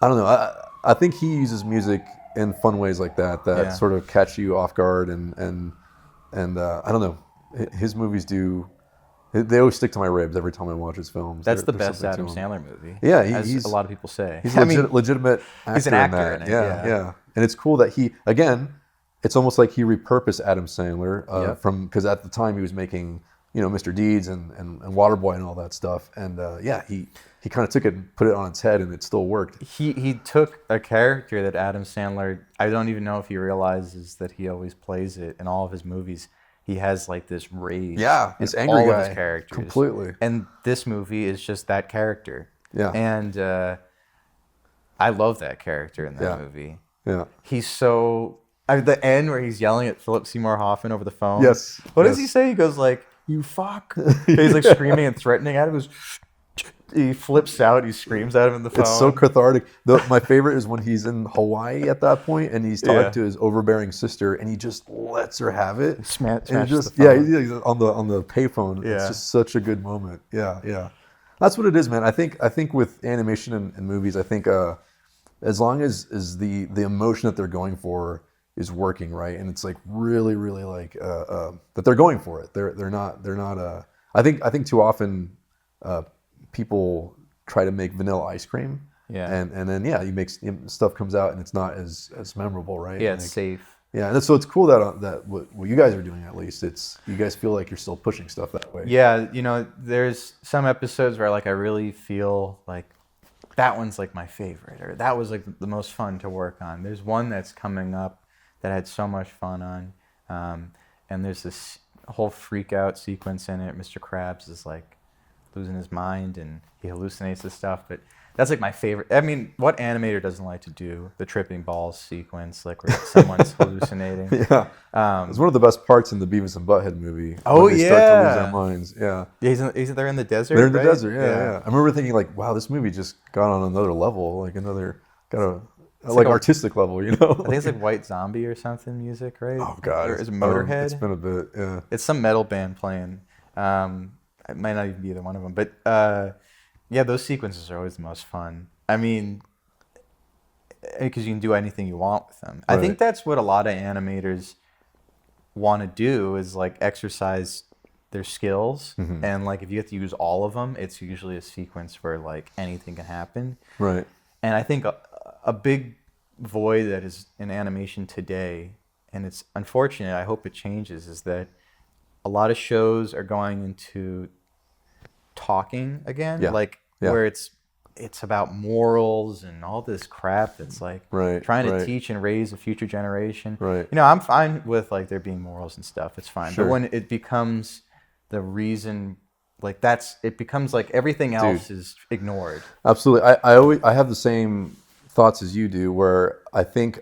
I don't know. I think he uses music in fun ways like that sort of catch you off guard and I don't know, his movies they always stick to my ribs every time I watch his films. That's the best Adam Sandler movie. Yeah, as a lot of people say. He's legitimate actor. He's an actor in it. Yeah. And it's cool that it's almost like he repurposed Adam Sandler from because at the time he was making Mr. Deeds and Waterboy and all that stuff, and he kind of took it and put it on its head, and it still worked. He took a character that Adam Sandler, I don't even know if he realizes that he always plays it in all of his movies. He has like this rage. Yeah, this angry all guy. Of his characters. Completely. And this movie is just that character. Yeah. And I love that character in that movie. Yeah. He's so... the end where he's yelling at Philip Seymour Hoffman over the phone. Yes. What does he say? He goes like, "You fuck." He's like screaming and threatening at him. He flips out. He screams at him in the phone. It's so cathartic. My favorite is when he's in Hawaii at that point, and he's talking to his overbearing sister, and he just lets her have it. Smashes the phone. He's on the payphone. Yeah. It's just such a good moment. Yeah. That's what it is, man. I think with animation and movies, I think as long as the emotion that they're going for is working right, and it's like really like that they're going for it. They're not. I think too often. People try to make vanilla ice cream, and then you make stuff comes out and it's not as memorable, right? Yeah, it's safe. Yeah, and so it's cool that what you guys are doing, at least you guys feel like you're still pushing stuff that way. Yeah, there's some episodes where like I really feel like that one's like my favorite, or that was like the most fun to work on. There's one that's coming up that I had so much fun on, and there's this whole freak out sequence in it. Mr. Krabs is like losing his mind and he hallucinates this stuff, but that's like my favorite. I mean, what animator doesn't like to do the tripping balls sequence, like where someone's hallucinating? Yeah, it's one of the best parts in the Beavis and Butthead movie. Oh, when they start to lose their minds. Yeah, he's there in the desert. They're in the desert. Yeah. I remember thinking like, wow, this movie just got on another level, like like artistic level, I think it's like White Zombie or something music, right? Oh God, or is it Motorhead? It's been a bit. Yeah, it's some metal band playing. It might not even be either one of them, but those sequences are always the most fun. I mean, because you can do anything you want with them. Right. I think that's what a lot of animators want to do, is like exercise their skills. And like if you have to use all of them, it's usually a sequence where like anything can happen. Right. And I think a big void that is in animation today, and it's unfortunate, I hope it changes, is that a lot of shows are going into talking again, where it's about morals and all this crap that's like trying to teach and raise a future generation. Right. You know, I'm fine with like there being morals and stuff, it's fine. Sure. But when it becomes the reason, like it becomes like everything else is ignored. Absolutely. I have the same thoughts as you do, where I think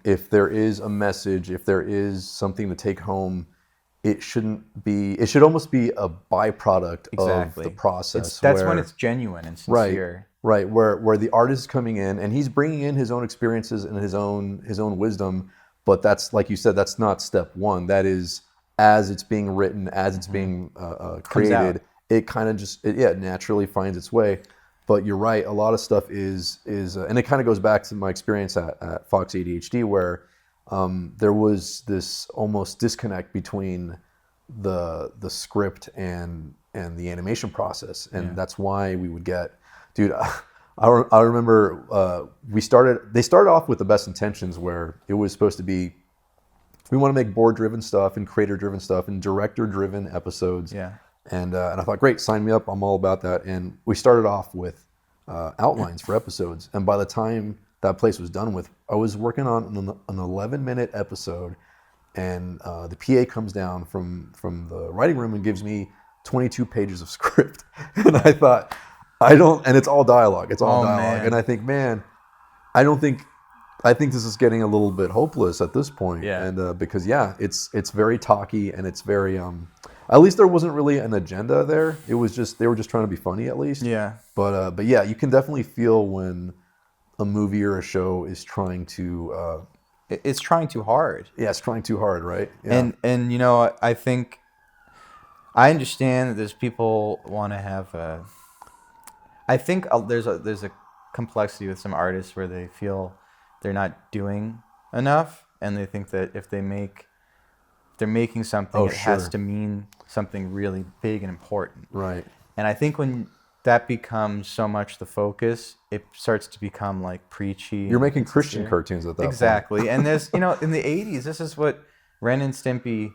if there is a message, if there is something to take home, it should almost be a byproduct of the process. That's when it's genuine and sincere. Right. Where the artist is coming in and he's bringing in his own experiences and his own wisdom, but that's, like you said, that's not step one. That is, as it's being written, as it's being created, it kind of just naturally finds its way. But you're right, a lot of stuff is and it kind of goes back to my experience at Fox ADHD, where there was this almost disconnect between the script and the animation process, and that's why we would get, dude. I remember they started off with the best intentions, where it was supposed to be, we want to make board-driven stuff and creator-driven stuff and director-driven episodes. Yeah. And I thought, great, sign me up. I'm all about that. And we started off with outlines for episodes. And by the time that place was done with, I was working on an 11-minute episode. And the PA comes down from the writing room and gives me 22 pages of script. And I thought, and it's all dialogue. It's all dialogue. Man. And I think, man, I think this is getting a little bit hopeless at this point. Yeah. And because it's very talky, and it's very at least there wasn't really an agenda there. It was just, they were just trying to be funny, at least. Yeah. But yeah, you can definitely feel when a movie or a show is trying to it's trying too hard. Yeah, it's trying too hard, right? Yeah. And you know, I think I understand that there's people want to have I think there's a complexity with some artists where they feel they're not doing enough, and they think that if they're making something, it has to mean something really big and important. Right. And I think when that becomes so much the focus, it starts to become like preachy. You're making Christian cartoons at that point. Exactly. And there's, you know, in the 80s, this is what Ren and Stimpy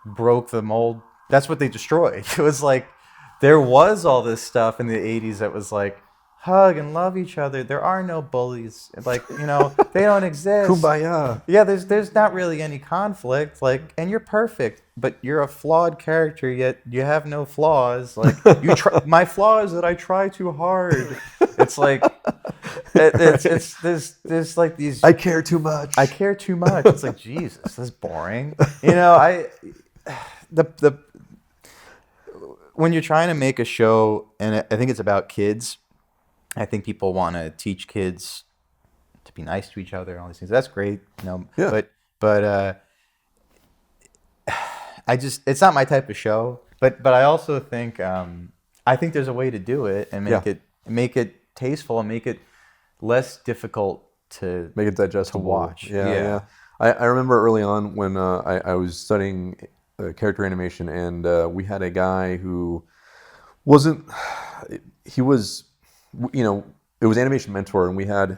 broke the mold. That's what they destroyed. It was like, there was all this stuff in the 80s that was like, hug and love each other. There are no bullies. Like, you know, they don't exist. Kumbaya. Yeah, there's not really any conflict. Like, and you're perfect, but you're a flawed character, yet you have no flaws. Like, my flaw is that I try too hard. It's like, there's like these. I care too much. I care too much. It's like, Jesus, this is boring. You know, when you're trying to make a show, and I think it's about kids. I think people want to teach kids to be nice to each other and all these things. That's great, you know. Yeah. But it's not my type of show. But I also think I think there's a way to do it and make it tasteful and make it less difficult to make it digestible to watch. Yeah. I remember early on when I was studying character animation, and we had a guy who he was, you know, it was Animation Mentor, and we had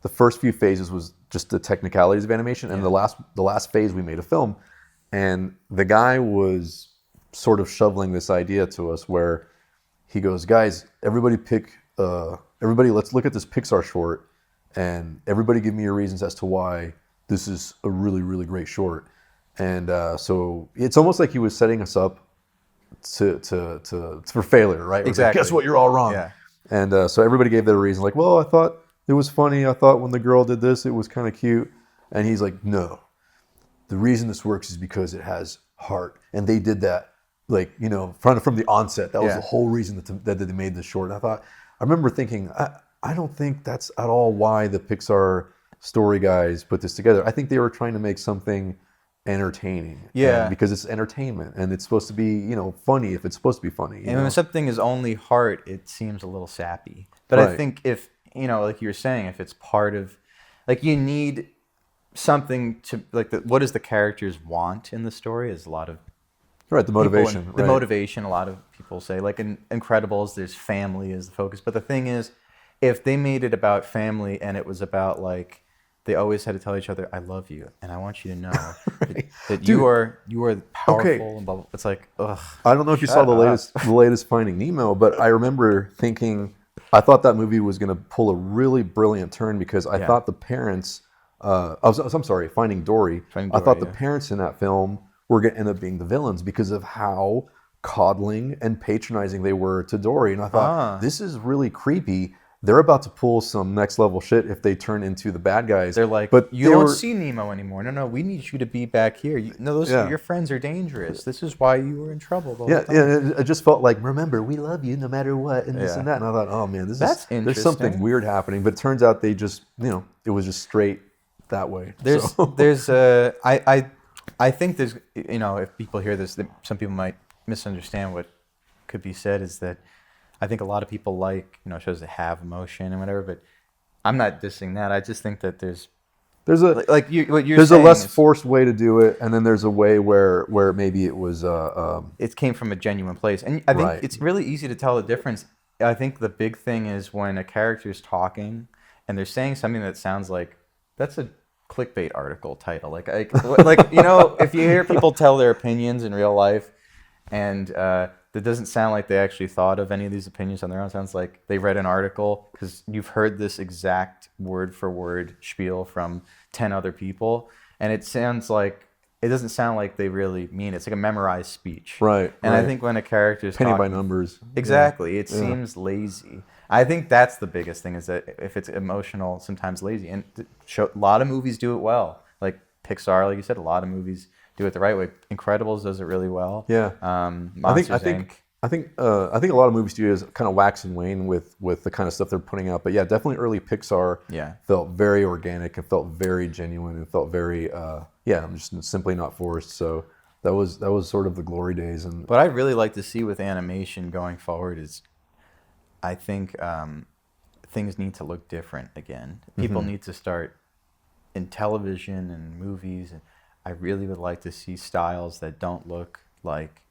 the first few phases was just the technicalities of animation, and the last phase we made a film, and the guy was sort of shoveling this idea to us where he goes, guys, everybody let's look at this Pixar short, and everybody give me your reasons as to why this is a really, really great short. And so it's almost like he was setting us up for failure, right? Exactly. Like, guess what? You're all wrong. Yeah. And so everybody gave their reason, like, well, I thought it was funny. I thought when the girl did this, it was kind of cute. And he's like, no, the reason this works is because it has heart. And they did that, like, you know, from the onset. That was the whole reason that they made this short. And I remember thinking, I don't think that's at all why the Pixar story guys put this together. I think they were trying to make something entertaining. Yeah. Because it's entertainment, and it's supposed to be, you know, funny if it's supposed to be funny. And when something is only heart, it seems a little sappy. But I think if, you know, like you were saying, if it's part of like you need something to like. What does the characters want in the story? Is a lot of Right, the motivation. the motivation. A lot of people say, like in Incredibles, there's family is the focus. But the thing is, if they made it about family and it was about like they always had to tell each other, "I love you," and I want you to know that Dude, you are powerful okay. and blah, blah. It's like, ugh. I don't know if you saw the latest Finding Nemo, but I remember thinking I thought that movie was going to pull a really brilliant turn because I thought the parents. I'm sorry, Finding Dory. I thought the parents in that film were going to end up being the villains because of how coddling and patronizing they were to Dory, and I thought this is really creepy. They're about to pull some next level shit if they turn into the bad guys. They're like, but you don't see Nemo anymore. No, we need you to be back here. Your friends are dangerous. This is why you were in trouble. It just felt like, remember, we love you no matter what, and this and that. And I thought, oh man, there's something weird happening. But it turns out they just, it was just straight that way. I think there's, if people hear this, some people might misunderstand what could be said. Is that I think a lot of people like, shows that have emotion and whatever, but I'm not dissing that. I just think that there's a less forced way to do it, and then there's a way where maybe it was it came from a genuine place, and I think it's really easy to tell the difference. I think the big thing is when a character is talking and they're saying something that sounds like that's a clickbait article title, like if you hear people tell their opinions in real life, and that doesn't sound like they actually thought of any of these opinions on their own. It sounds like they read an article because you've heard this exact word for word spiel from 10 other people, and it doesn't sound like they really mean it. It's like a memorized speech. Right. And I think when a character is penny by numbers. Exactly. It seems lazy. I think that's the biggest thing, is that if it's emotional, sometimes lazy. And a lot of movies do it well. Like Pixar, like you said, a lot of movies do it the right way. Incredibles does it really well. Yeah. Monsters, Inc. I think a lot of movie studios kind of wax and wane with the kind of stuff they're putting out. But yeah, definitely early Pixar felt very organic and felt very genuine and felt very just simply not forced. So that was sort of the glory days. And what I'd really like to see with animation going forward is, I think things need to look different again. People need to start in television and movies. And I really would like to see styles that don't look like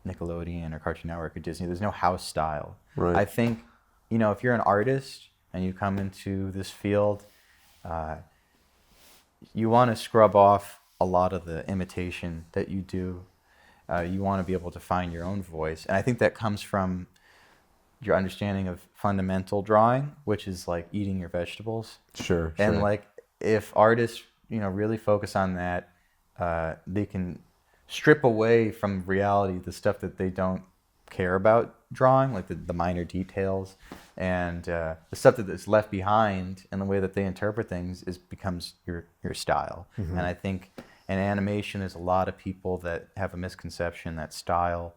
Nickelodeon or Cartoon Network or Disney. There's no house style. Right. I think, if you're an artist and you come into this field, you want to scrub off a lot of the imitation that you do. You want to be able to find your own voice. And I think that comes from your understanding of fundamental drawing, which is like eating your vegetables. Sure. And like if artists, really focus on that, they can strip away from reality the stuff that they don't care about drawing, like the minor details, and the stuff that is left behind, and the way that they interpret things becomes your style. And I think in animation, there's a lot of people that have a misconception that style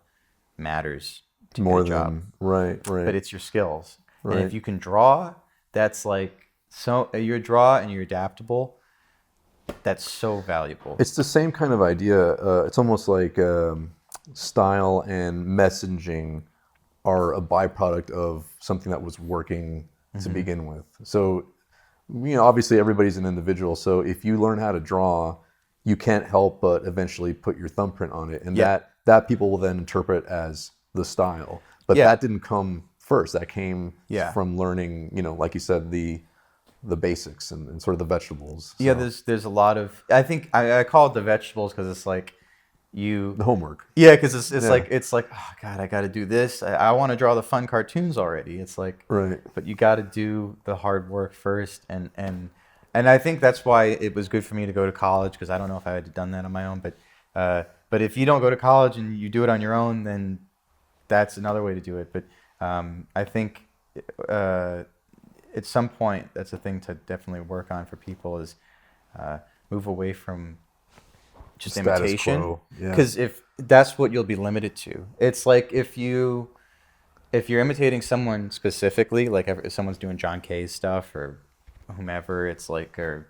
matters to more get a job. Right. But it's your skills. Right. And if you can draw, that's like, so you're a draw and you're adaptable, that's so valuable. It's the same kind of idea. It's almost like style and messaging are a byproduct of something that was working to begin with. So, obviously everybody's an individual. So if you learn how to draw, you can't help but eventually put your thumbprint on it. And that people will then interpret as the style. But that didn't come first. That came from learning, like you said, the basics and sort of the vegetables. So. Yeah, there's a lot of, I think I call it the vegetables because it's like the homework. Yeah, because it's like oh god, I got to do this. I want to draw the fun cartoons already. It's like but you got to do the hard work first, and I think that's why it was good for me to go to college, because I don't know if I had done that on my own, but if you don't go to college and you do it on your own, then that's another way to do it. But I think at some point, that's a thing to definitely work on for people, is move away from just imitation. Because if that's what you'll be limited to. It's like if you're imitating someone specifically, like if someone's doing John Kay's stuff or whomever, it's like, or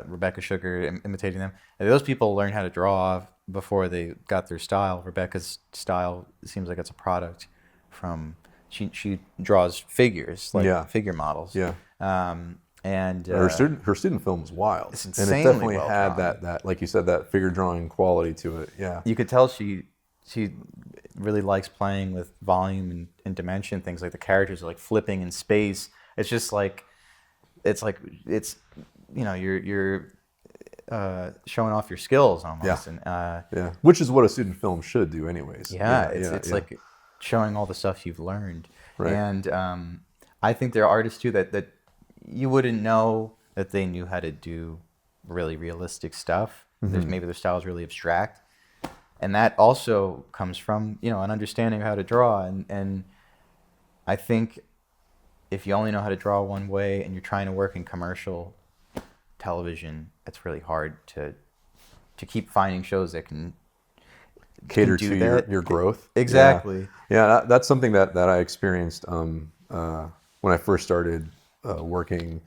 Rebecca Sugar imitating them. And those people learn how to draw before they got their style. Rebecca's style seems like it's a product from... She draws figures, like figure models. Yeah. And her student film was wild, it's and it insanely definitely well had drawn. that like you said, that figure drawing quality to it. Yeah, You could tell she really likes playing with volume and dimension, things like the characters are like flipping in space. It's just like it's you're showing off your skills almost. Yeah. And yeah, which is what a student film should do, anyways. it's like showing all the stuff you've learned. Right. And I think there are artists too that you wouldn't know that they knew how to do really realistic stuff. Maybe their style is really abstract, and that also comes from an understanding of how to draw. And I think if you only know how to draw one way and you're trying to work in commercial television, it's really hard to keep finding shows that can cater do to that. your growth. Exactly. Yeah, that's something that I experienced when I first started working.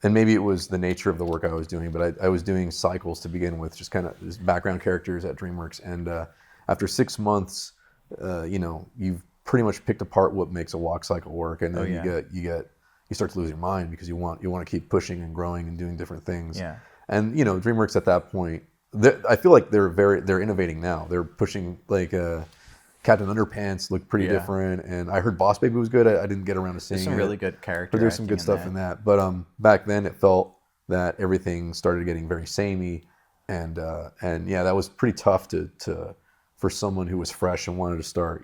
And maybe it was the nature of the work I was doing, but I was doing cycles to begin with, just kind of just background characters at DreamWorks. And after 6 months, you've pretty much picked apart what makes a walk cycle work, and then you start to lose your mind because you want to keep pushing and growing and doing different things. Yeah. And DreamWorks at that point, I feel like they're innovating now. They're pushing like Captain Underpants looked pretty different, and I heard Boss Baby was good. I didn't get around to seeing There's some it. really good character But there's some acting good stuff in that. But back then it felt that everything started getting very samey, and that was pretty tough for someone who was fresh and wanted to start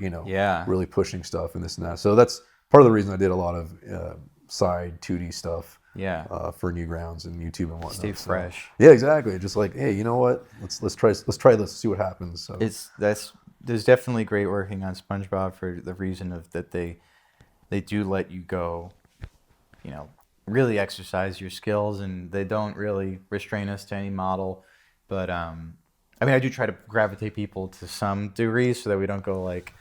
really pushing stuff and this and that. So that's part of the reason I did a lot of side 2D stuff for Newgrounds and YouTube and whatnot. Stay fresh. Yeah, exactly. Just like, hey, you know what? Let's try this, see what happens. So there's definitely great working on SpongeBob for the reason of that they do let you go, really exercise your skills, and they don't really restrain us to any model. But I do try to gravitate people to some degree so that we don't go like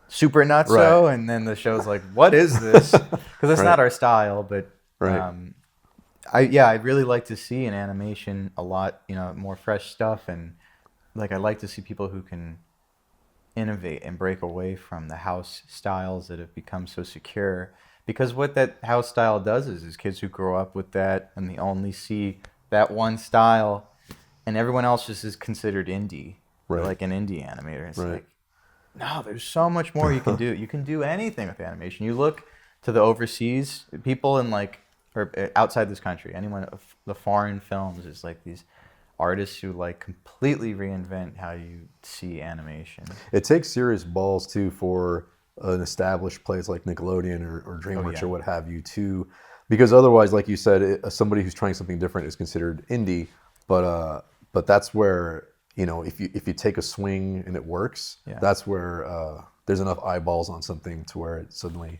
super nutso, and then the show's like, what is this? Because it's not our style. But I really like to see in animation a lot, more fresh stuff, and like I like to see people who can innovate and break away from the house styles that have become so secure. Because what that house style does is kids who grow up with that and they only see that one style, and everyone else just is considered indie, like an indie animator. It's like, no, there's so much more you can do. You can do anything with animation. You look to the overseas people or outside this country, anyone of the foreign films is like these artists who like completely reinvent how you see animation. It takes serious balls too for an established place like Nickelodeon or DreamWorks or what have you too, because otherwise, like you said, somebody who's trying something different is considered indie. But that's where if you take a swing and it works, that's where there's enough eyeballs on something to where it suddenly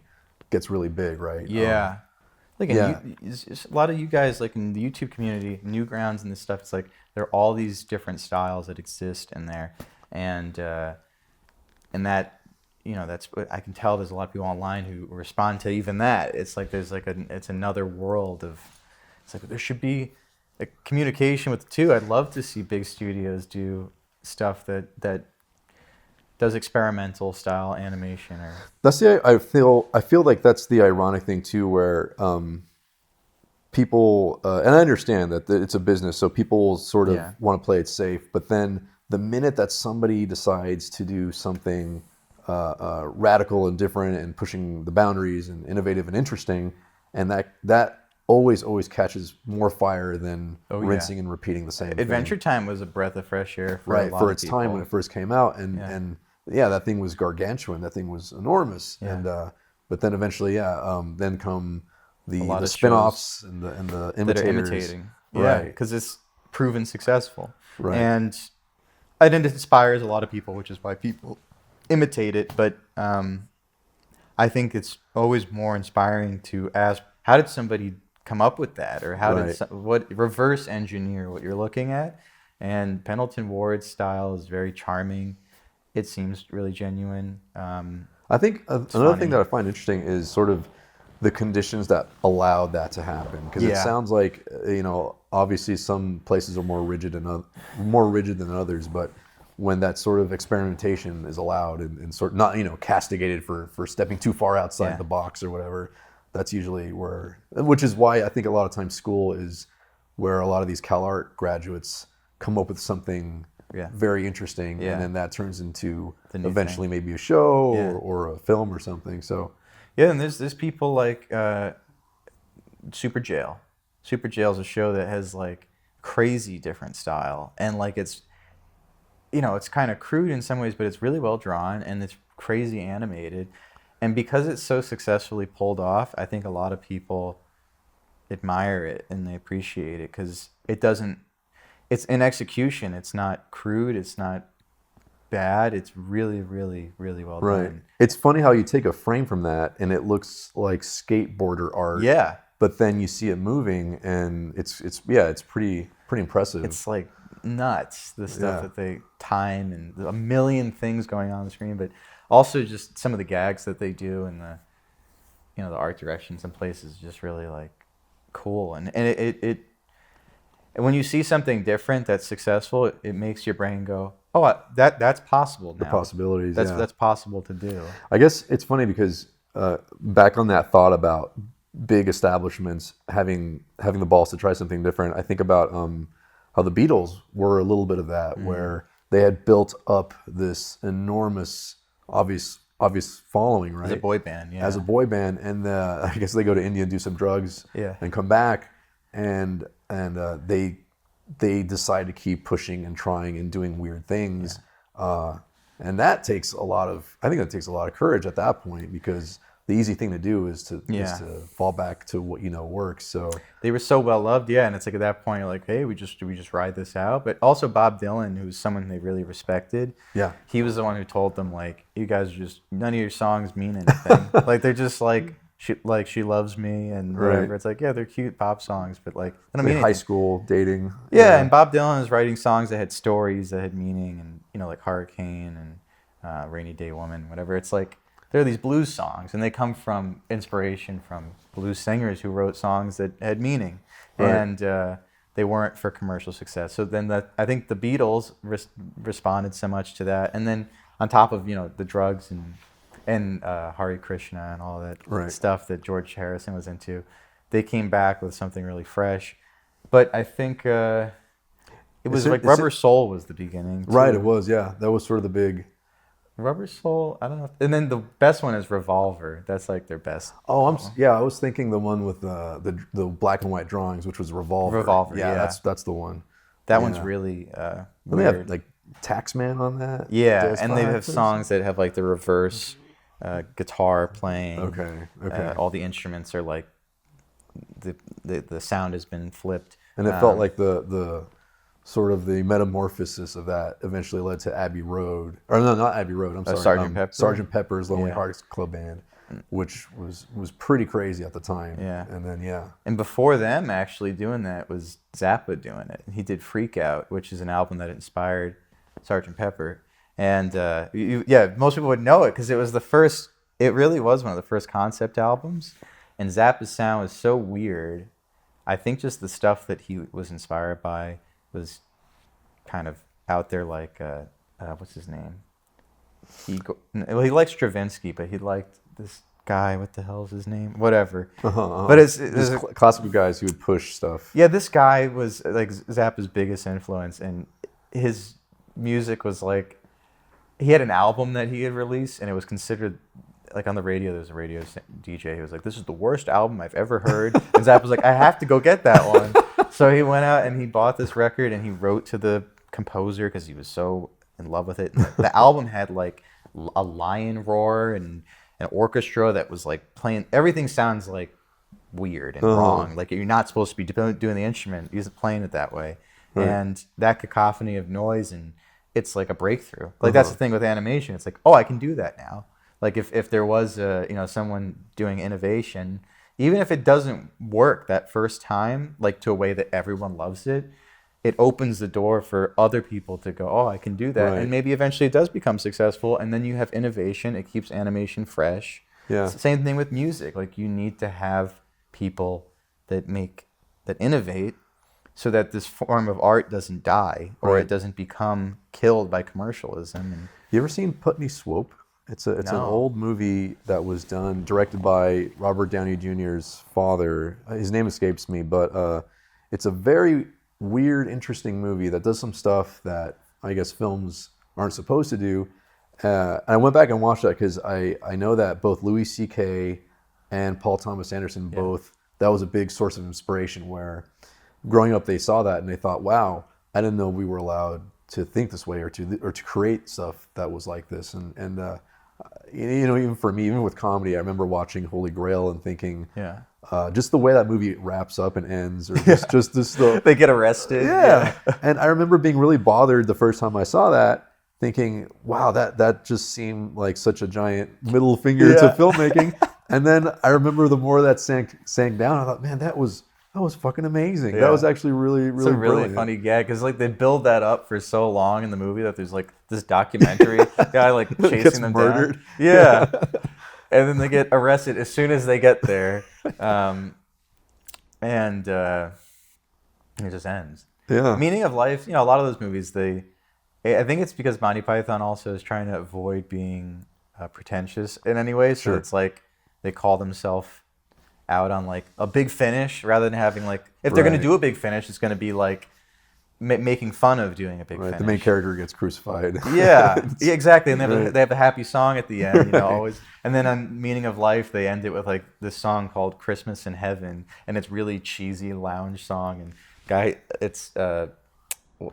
gets really big, right? Yeah. A lot of you guys, like in the YouTube community, Newgrounds and this stuff, it's like there are all these different styles that exist in there, and that that's what I can tell. There's a lot of people online who respond to even that. It's like there's like it's another world of. It's like there should be a communication with the two. I'd love to see big studios do stuff that does experimental style animation. Or that's I feel like that's the ironic thing too, where people and I understand that it's a business, so people sort of want to play it safe. But then the minute that somebody decides to do something radical and different and pushing the boundaries and innovative and interesting, and that always catches more fire than rinsing and repeating the same thing. Adventure Time was a breath of fresh air for a lot for of its people. time when it first came out, and that thing was gargantuan. That thing was enormous, and but then eventually, then come the spin-offs and the imitators. That are imitating, right? Because it's proven successful, right? And it inspires a lot of people, which is why people imitate it. But I think it's always more inspiring to ask, how did somebody come up with that, or how did reverse engineer what you're looking at? And Pendleton Ward's style is very charming. It seems really genuine. I think another thing that I find interesting is sort of the conditions that allowed that to happen, because it sounds like obviously some places are more rigid than others, but when that sort of experimentation is allowed and sort of not castigated for stepping too far outside the box or whatever, That's usually which is why I think a lot of times school is where a lot of these CalArt graduates come up with something very interesting, and then that turns into eventually maybe a show or a film or something. So and there's people like Super Jail. Super Jail is a show that has like crazy different style, and like it's it's kind of crude in some ways, but it's really well drawn and it's crazy animated. And because it's so successfully pulled off, I think a lot of people admire it and they appreciate it because it's in execution. It's not crude. It's not bad. It's really, really, really well done. It's funny how you take a frame from that and it looks like skateboarder art. Yeah. But then you see it moving and it's pretty impressive. It's like nuts, the stuff that they time and a million things going on the screen, but also just some of the gags that they do and the the art direction some places just really like cool, and it when you see something different that's successful, it makes your brain go, oh, that's possible now. The possibilities, that's possible to do. I guess it's funny because back on that thought about big establishments having the balls to try something different, I think about how the Beatles were a little bit of that, where they had built up this enormous obvious following, right? As a boy band, As a boy band, and I guess they go to India and do some drugs, and come back, and they decide to keep pushing and trying and doing weird things, and that takes I think that takes a lot of courage at that point, because the easy thing to do is to fall back to what works. So they were so well loved, and it's like at that point you're like, hey, do we just ride this out? But also Bob Dylan, who's someone they really respected, he was the one who told them, like, you guys are just, none of your songs mean anything. Like, they're just like she loves me and whatever. It's like, yeah, they're cute pop songs, but like they don't mean high anything. School dating. And Bob Dylan is writing songs that had stories that had meaning, and like Hurricane and Rainy Day Woman, whatever. It's like there are these blues songs, and they come from inspiration from blues singers who wrote songs that had meaning, and they weren't for commercial success. So then I think the Beatles responded so much to that, and then on top of the drugs and Hare Krishna and all that stuff that George Harrison was into, they came back with something really fresh. But I think it was Rubber Soul was the beginning. Too. Right, it was. Yeah, that was sort of the big. Rubber Soul, I don't know. And then the best one is Revolver. That's like their best. Oh, I was thinking the one with the black and white drawings, which was Revolver. Revolver, that's the one. That one's really weird. They have like Taxman on that. Yeah, and they have songs that have like the reverse guitar playing. Okay. All the instruments are like the sound has been flipped. And it felt like the sort of the metamorphosis of that eventually led to Abbey Road. Or no, not Abbey Road, I'm sorry. Sgt. Pepper. Sgt. Pepper's Lonely Hearts Club Band, which was pretty crazy at the time. Yeah. And then, And before them actually doing that was Zappa doing it. He did Freak Out, which is an album that inspired Sgt. Pepper. And most people would know it because it really was one of the first concept albums. And Zappa's sound was so weird. I think just the stuff that he was inspired by was kind of out there, like what's his name? He liked Stravinsky, but he liked this guy. What the hell is his name? Whatever. But it's classical guys who would push stuff. Yeah, this guy was like Zappa's biggest influence, and his music was like, he had an album that he had released, and it was considered, like on the radio, there was a radio DJ who was like, this is the worst album I've ever heard. And Zappa was like, I have to go get that one. So he went out and he bought this record and he wrote to the composer because he was so in love with it. And the album had like a lion roar and an orchestra that was like playing. Everything sounds like weird and wrong. Like you're not supposed to be doing the instrument. He's playing it that way. And that cacophony of noise, and it's like a breakthrough. Like that's the thing with animation. It's like, oh, I can do that now. Like if there was someone doing innovation, even if it doesn't work that first time, like to a way that everyone loves it, it opens the door for other people to go, oh, I can do that. And maybe eventually it does become successful, and then you have innovation. It keeps animation fresh. Yeah. It's the same thing with music. Like you need to have people that innovate so that this form of art doesn't die or it doesn't become killed by commercialism. And you ever seen Putney Swope? It's an No. old movie that was directed by Robert Downey Jr.'s father. His name escapes me, but it's a very weird, interesting movie that does some stuff that I guess films aren't supposed to do. And I went back and watched that because I know that both Louis C.K. and Paul Thomas Anderson both, that was a big source of inspiration where growing up they saw that and they thought, wow, I didn't know we were allowed to think this way or to create stuff that was like this. And you know, even for me, even with comedy, I remember watching Holy Grail and thinking, just the way that movie wraps up and ends, or just this they get arrested. Yeah. And I remember being really bothered the first time I saw that, thinking, wow, that just seemed like such a giant middle finger to filmmaking. And then I remember the more that sank down, I thought, man, that was fucking amazing. That was actually really, really, it's a really brilliant. funny gag because like they build that up for so long in the movie that there's like this documentary guy like chasing them murdered. down. Yeah, and then they get arrested as soon as they get there, and it just ends. Yeah. Meaning of Life. You know, a lot of those movies I think it's because Monty Python also is trying to avoid being pretentious in any way. So it's like they call themselves out on like a big finish rather than having like, if they're going to do a big finish, it's going to be like making fun of doing a big finish. The main character gets crucified. Yeah, exactly. And they have a happy song at the end, you know, always. And then on Meaning of Life, they end it with like this song called Christmas in Heaven. And it's really cheesy lounge song. And it's,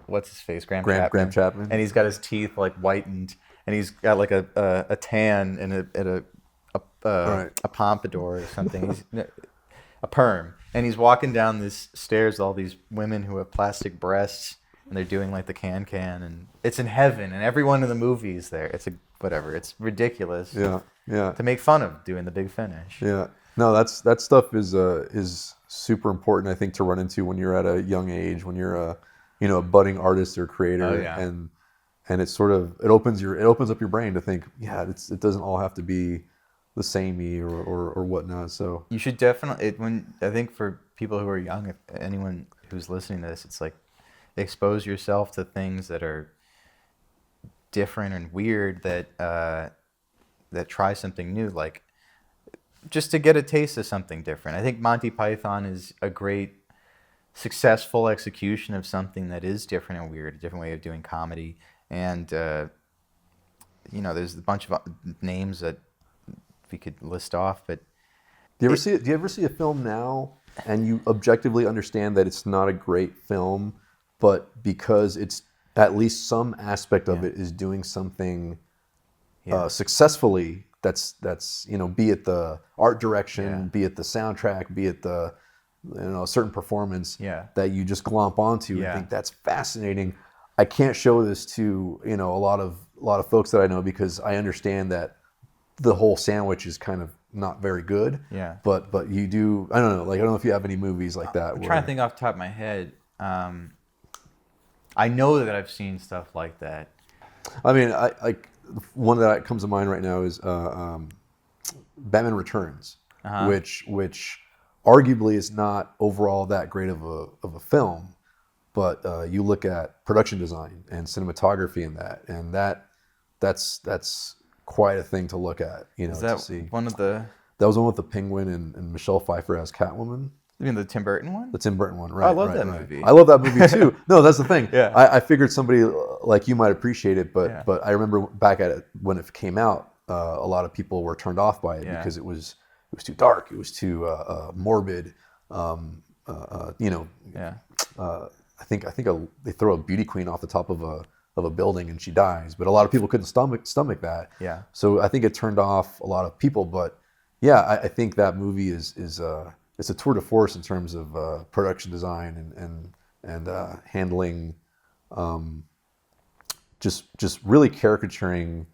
what's his face? Graham Chapman. And he's got his teeth like whitened, and he's got like a tan and a pompadour or something. He's a perm, and he's walking down these stairs with all these women who have plastic breasts, and they're doing like the can, and it's in heaven, and everyone in the movie is there. It's whatever. It's ridiculous. Yeah. To make fun of doing the big finish. Yeah. No, that stuff is super important, I think, to run into when you're at a young age, when you're a budding artist or creator, and it's sort of it opens up your brain to think, it doesn't all have to be the samey or whatnot. So you should definitely I think for people who are young, if anyone who's listening to this, it's like expose yourself to things that are different and weird that try something new, like just to get a taste of something different. I think Monty Python is a great successful execution of something that is different and weird, a different way of doing comedy. And there's a bunch of names that we could list off, but do you ever see a film now and you objectively understand that it's not a great film, but because it's at least some aspect of it is doing something successfully, that's be it the art direction, be it the soundtrack, be it the a certain performance that you just glomp onto and think that's fascinating. I can't show this to a lot of folks that I know because I understand that the whole sandwich is kind of not very good. Yeah. But you do. I don't know. Like I don't know if you have any movies like that. I'm trying to think off the top of my head. I know that I've seen stuff like that. I mean, I like one that comes to mind right now is Batman Returns, which arguably is not overall that great of a film, but you look at production design and cinematography in that, and that's quite a thing to look at. Is that to see. That was one with the Penguin and Michelle Pfeiffer as Catwoman. You mean the Tim Burton one? The Tim Burton one, right? I love that movie. I love that movie too. No, that's the thing. Yeah. I figured somebody like you might appreciate it, but I remember back at it when it came out, a lot of people were turned off by it because it was too dark. It was too morbid. I think they throw a beauty queen off the top of a building and she dies, but a lot of people couldn't stomach that. Yeah. So I think it turned off a lot of people, but I think that movie is it's a tour de force in terms of production design and handling, just really caricaturing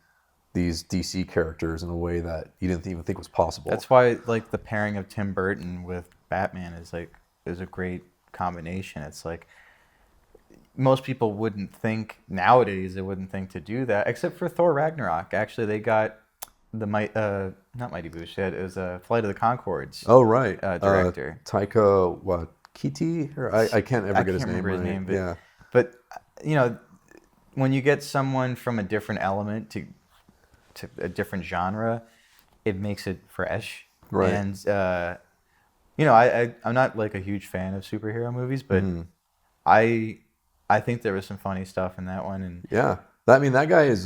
these DC characters in a way that you didn't even think was possible. That's why like the pairing of Tim Burton with Batman is a great combination. It's like most people wouldn't think nowadays. They wouldn't think to do that, except for Thor Ragnarok. Actually, they got the not Mighty Boosh. It was Flight of the Conchords. Oh right, director Taika Waititi, or I can't ever get his name right. But when you get someone from a different element to a different genre, it makes it fresh. Right. And I'm not like a huge fan of superhero movies, but I think there was some funny stuff in that one. And Yeah, that guy is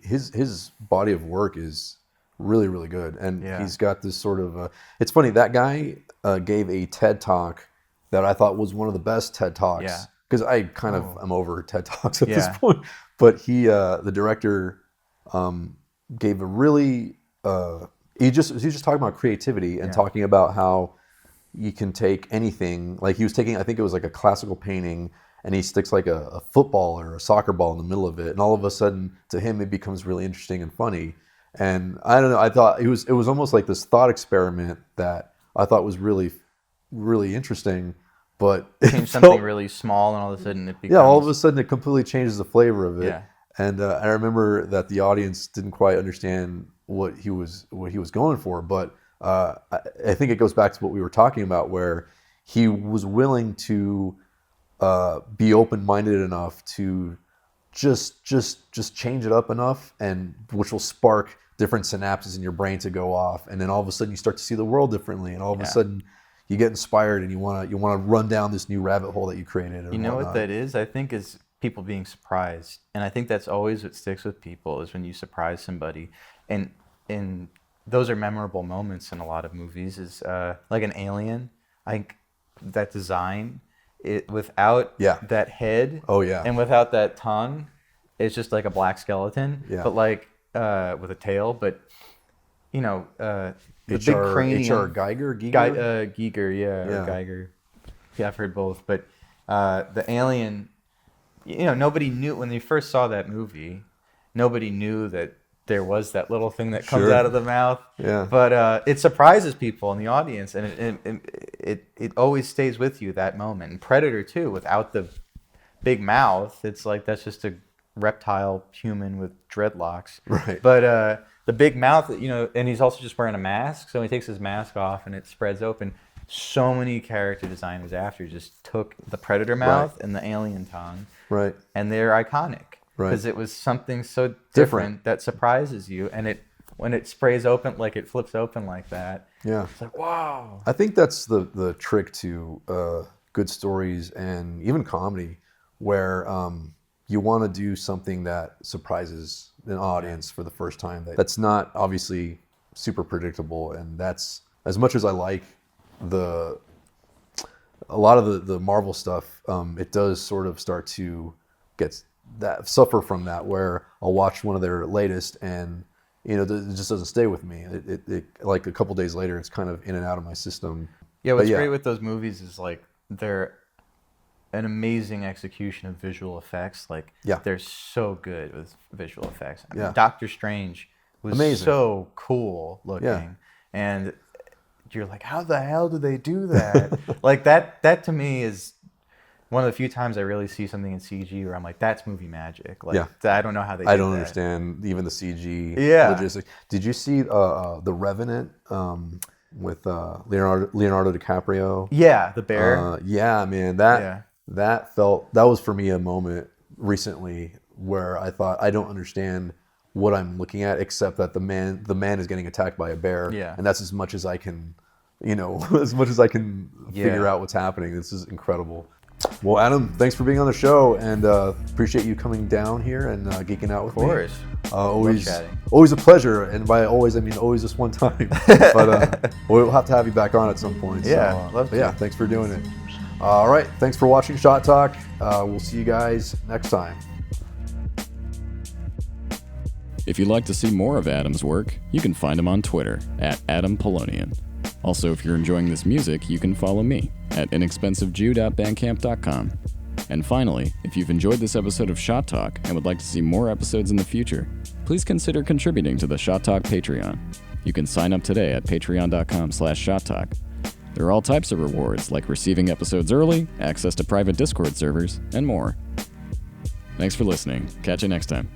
his body of work is really, really good, and he's got this sort of. It's funny, that guy gave a TED talk that I thought was one of the best TED talks. Yeah. Because I kind of am over TED talks at this point, but the director, gave a really. He was just talking about creativity and talking about how you can take anything. Like he was taking, I think it was like a classical painting, and he sticks like a football or a soccer ball in the middle of it, and all of a sudden to him it becomes really interesting and funny. And I don't know, I thought it was almost like this thought experiment that I thought was really, really interesting. But change something really small, and all of a sudden it becomes... all of a sudden it completely changes the flavor of it. Yeah. And I remember that the audience didn't quite understand what he was going for, but I think it goes back to what we were talking about, where he was willing to be open-minded enough to just change it up enough, and which will spark different synapses in your brain to go off, and then all of a sudden you start to see the world differently, and all of a sudden you get inspired and you want to run down this new rabbit hole that you created. You know what that is? I think is people being surprised, and I think that's always what sticks with people is when you surprise somebody, and those are memorable moments in a lot of movies. Is like an Alien. I think that design, it without that head, and without that tongue, it's just like a black skeleton. Yeah. But like with a tail, but the big cranium. H.R. Geiger? Giger, or Geiger. Yeah, I've heard both. But the Alien, nobody knew when they first saw that movie. Nobody knew that there was that little thing that comes out of the mouth. Yeah. But it surprises people in the audience, and it always stays with you, that moment. And Predator too, without the big mouth, it's like that's just a reptile human with dreadlocks. Right. But the big mouth, and he's also just wearing a mask, so he takes his mask off and it spreads open. So many character designers after just took the Predator mouth and the Alien tongue, and they're iconic because it was something so different that surprises you, and when it sprays open, like it flips open like that, it's like, wow. I think that's the trick to good stories and even comedy, where you want to do something that surprises an audience for the first time. That's not obviously super predictable, and that's, as much as I like a lot of the Marvel stuff, it does sort of start to suffer from that, where I'll watch one of their latest and it just doesn't stay with me. It like a couple days later, it's kind of in and out of my system. Yeah, what's great with those movies is like they're an amazing execution of visual effects. Like they're so good with visual effects. I mean, Doctor Strange was so cool looking, and you're like, how the hell do they do that? Like that to me is one of the few times I really see something in CG where I'm like, that's movie magic. Like I don't know how they. I don't understand even the CG logistics. Did you see The Revenant with Leonardo DiCaprio? Yeah, the bear. Man, that was for me a moment recently where I thought, I don't understand what I'm looking at, except that the man is getting attacked by a bear, and that's as much as I can, figure out what's happening. This is incredible. Well, Adam, thanks for being on the show, and appreciate you coming down here and geeking out with me. Of course. Always a pleasure, and by always I mean always this one time. But we'll have to have you back on at some point. Love to. Yeah, thanks for doing it. All right, thanks for watching Shot Talk. We'll see you guys next time. If you'd like to see more of Adam's work, you can find him on Twitter at Adam Paloian. Also, if you're enjoying this music, you can follow me at inexpensivejew.bandcamp.com. And finally, if you've enjoyed this episode of Shot Talk and would like to see more episodes in the future, please consider contributing to the Shot Talk Patreon. You can sign up today at patreon.com/shottalk. There are all types of rewards, like receiving episodes early, access to private Discord servers, and more. Thanks for listening. Catch you next time.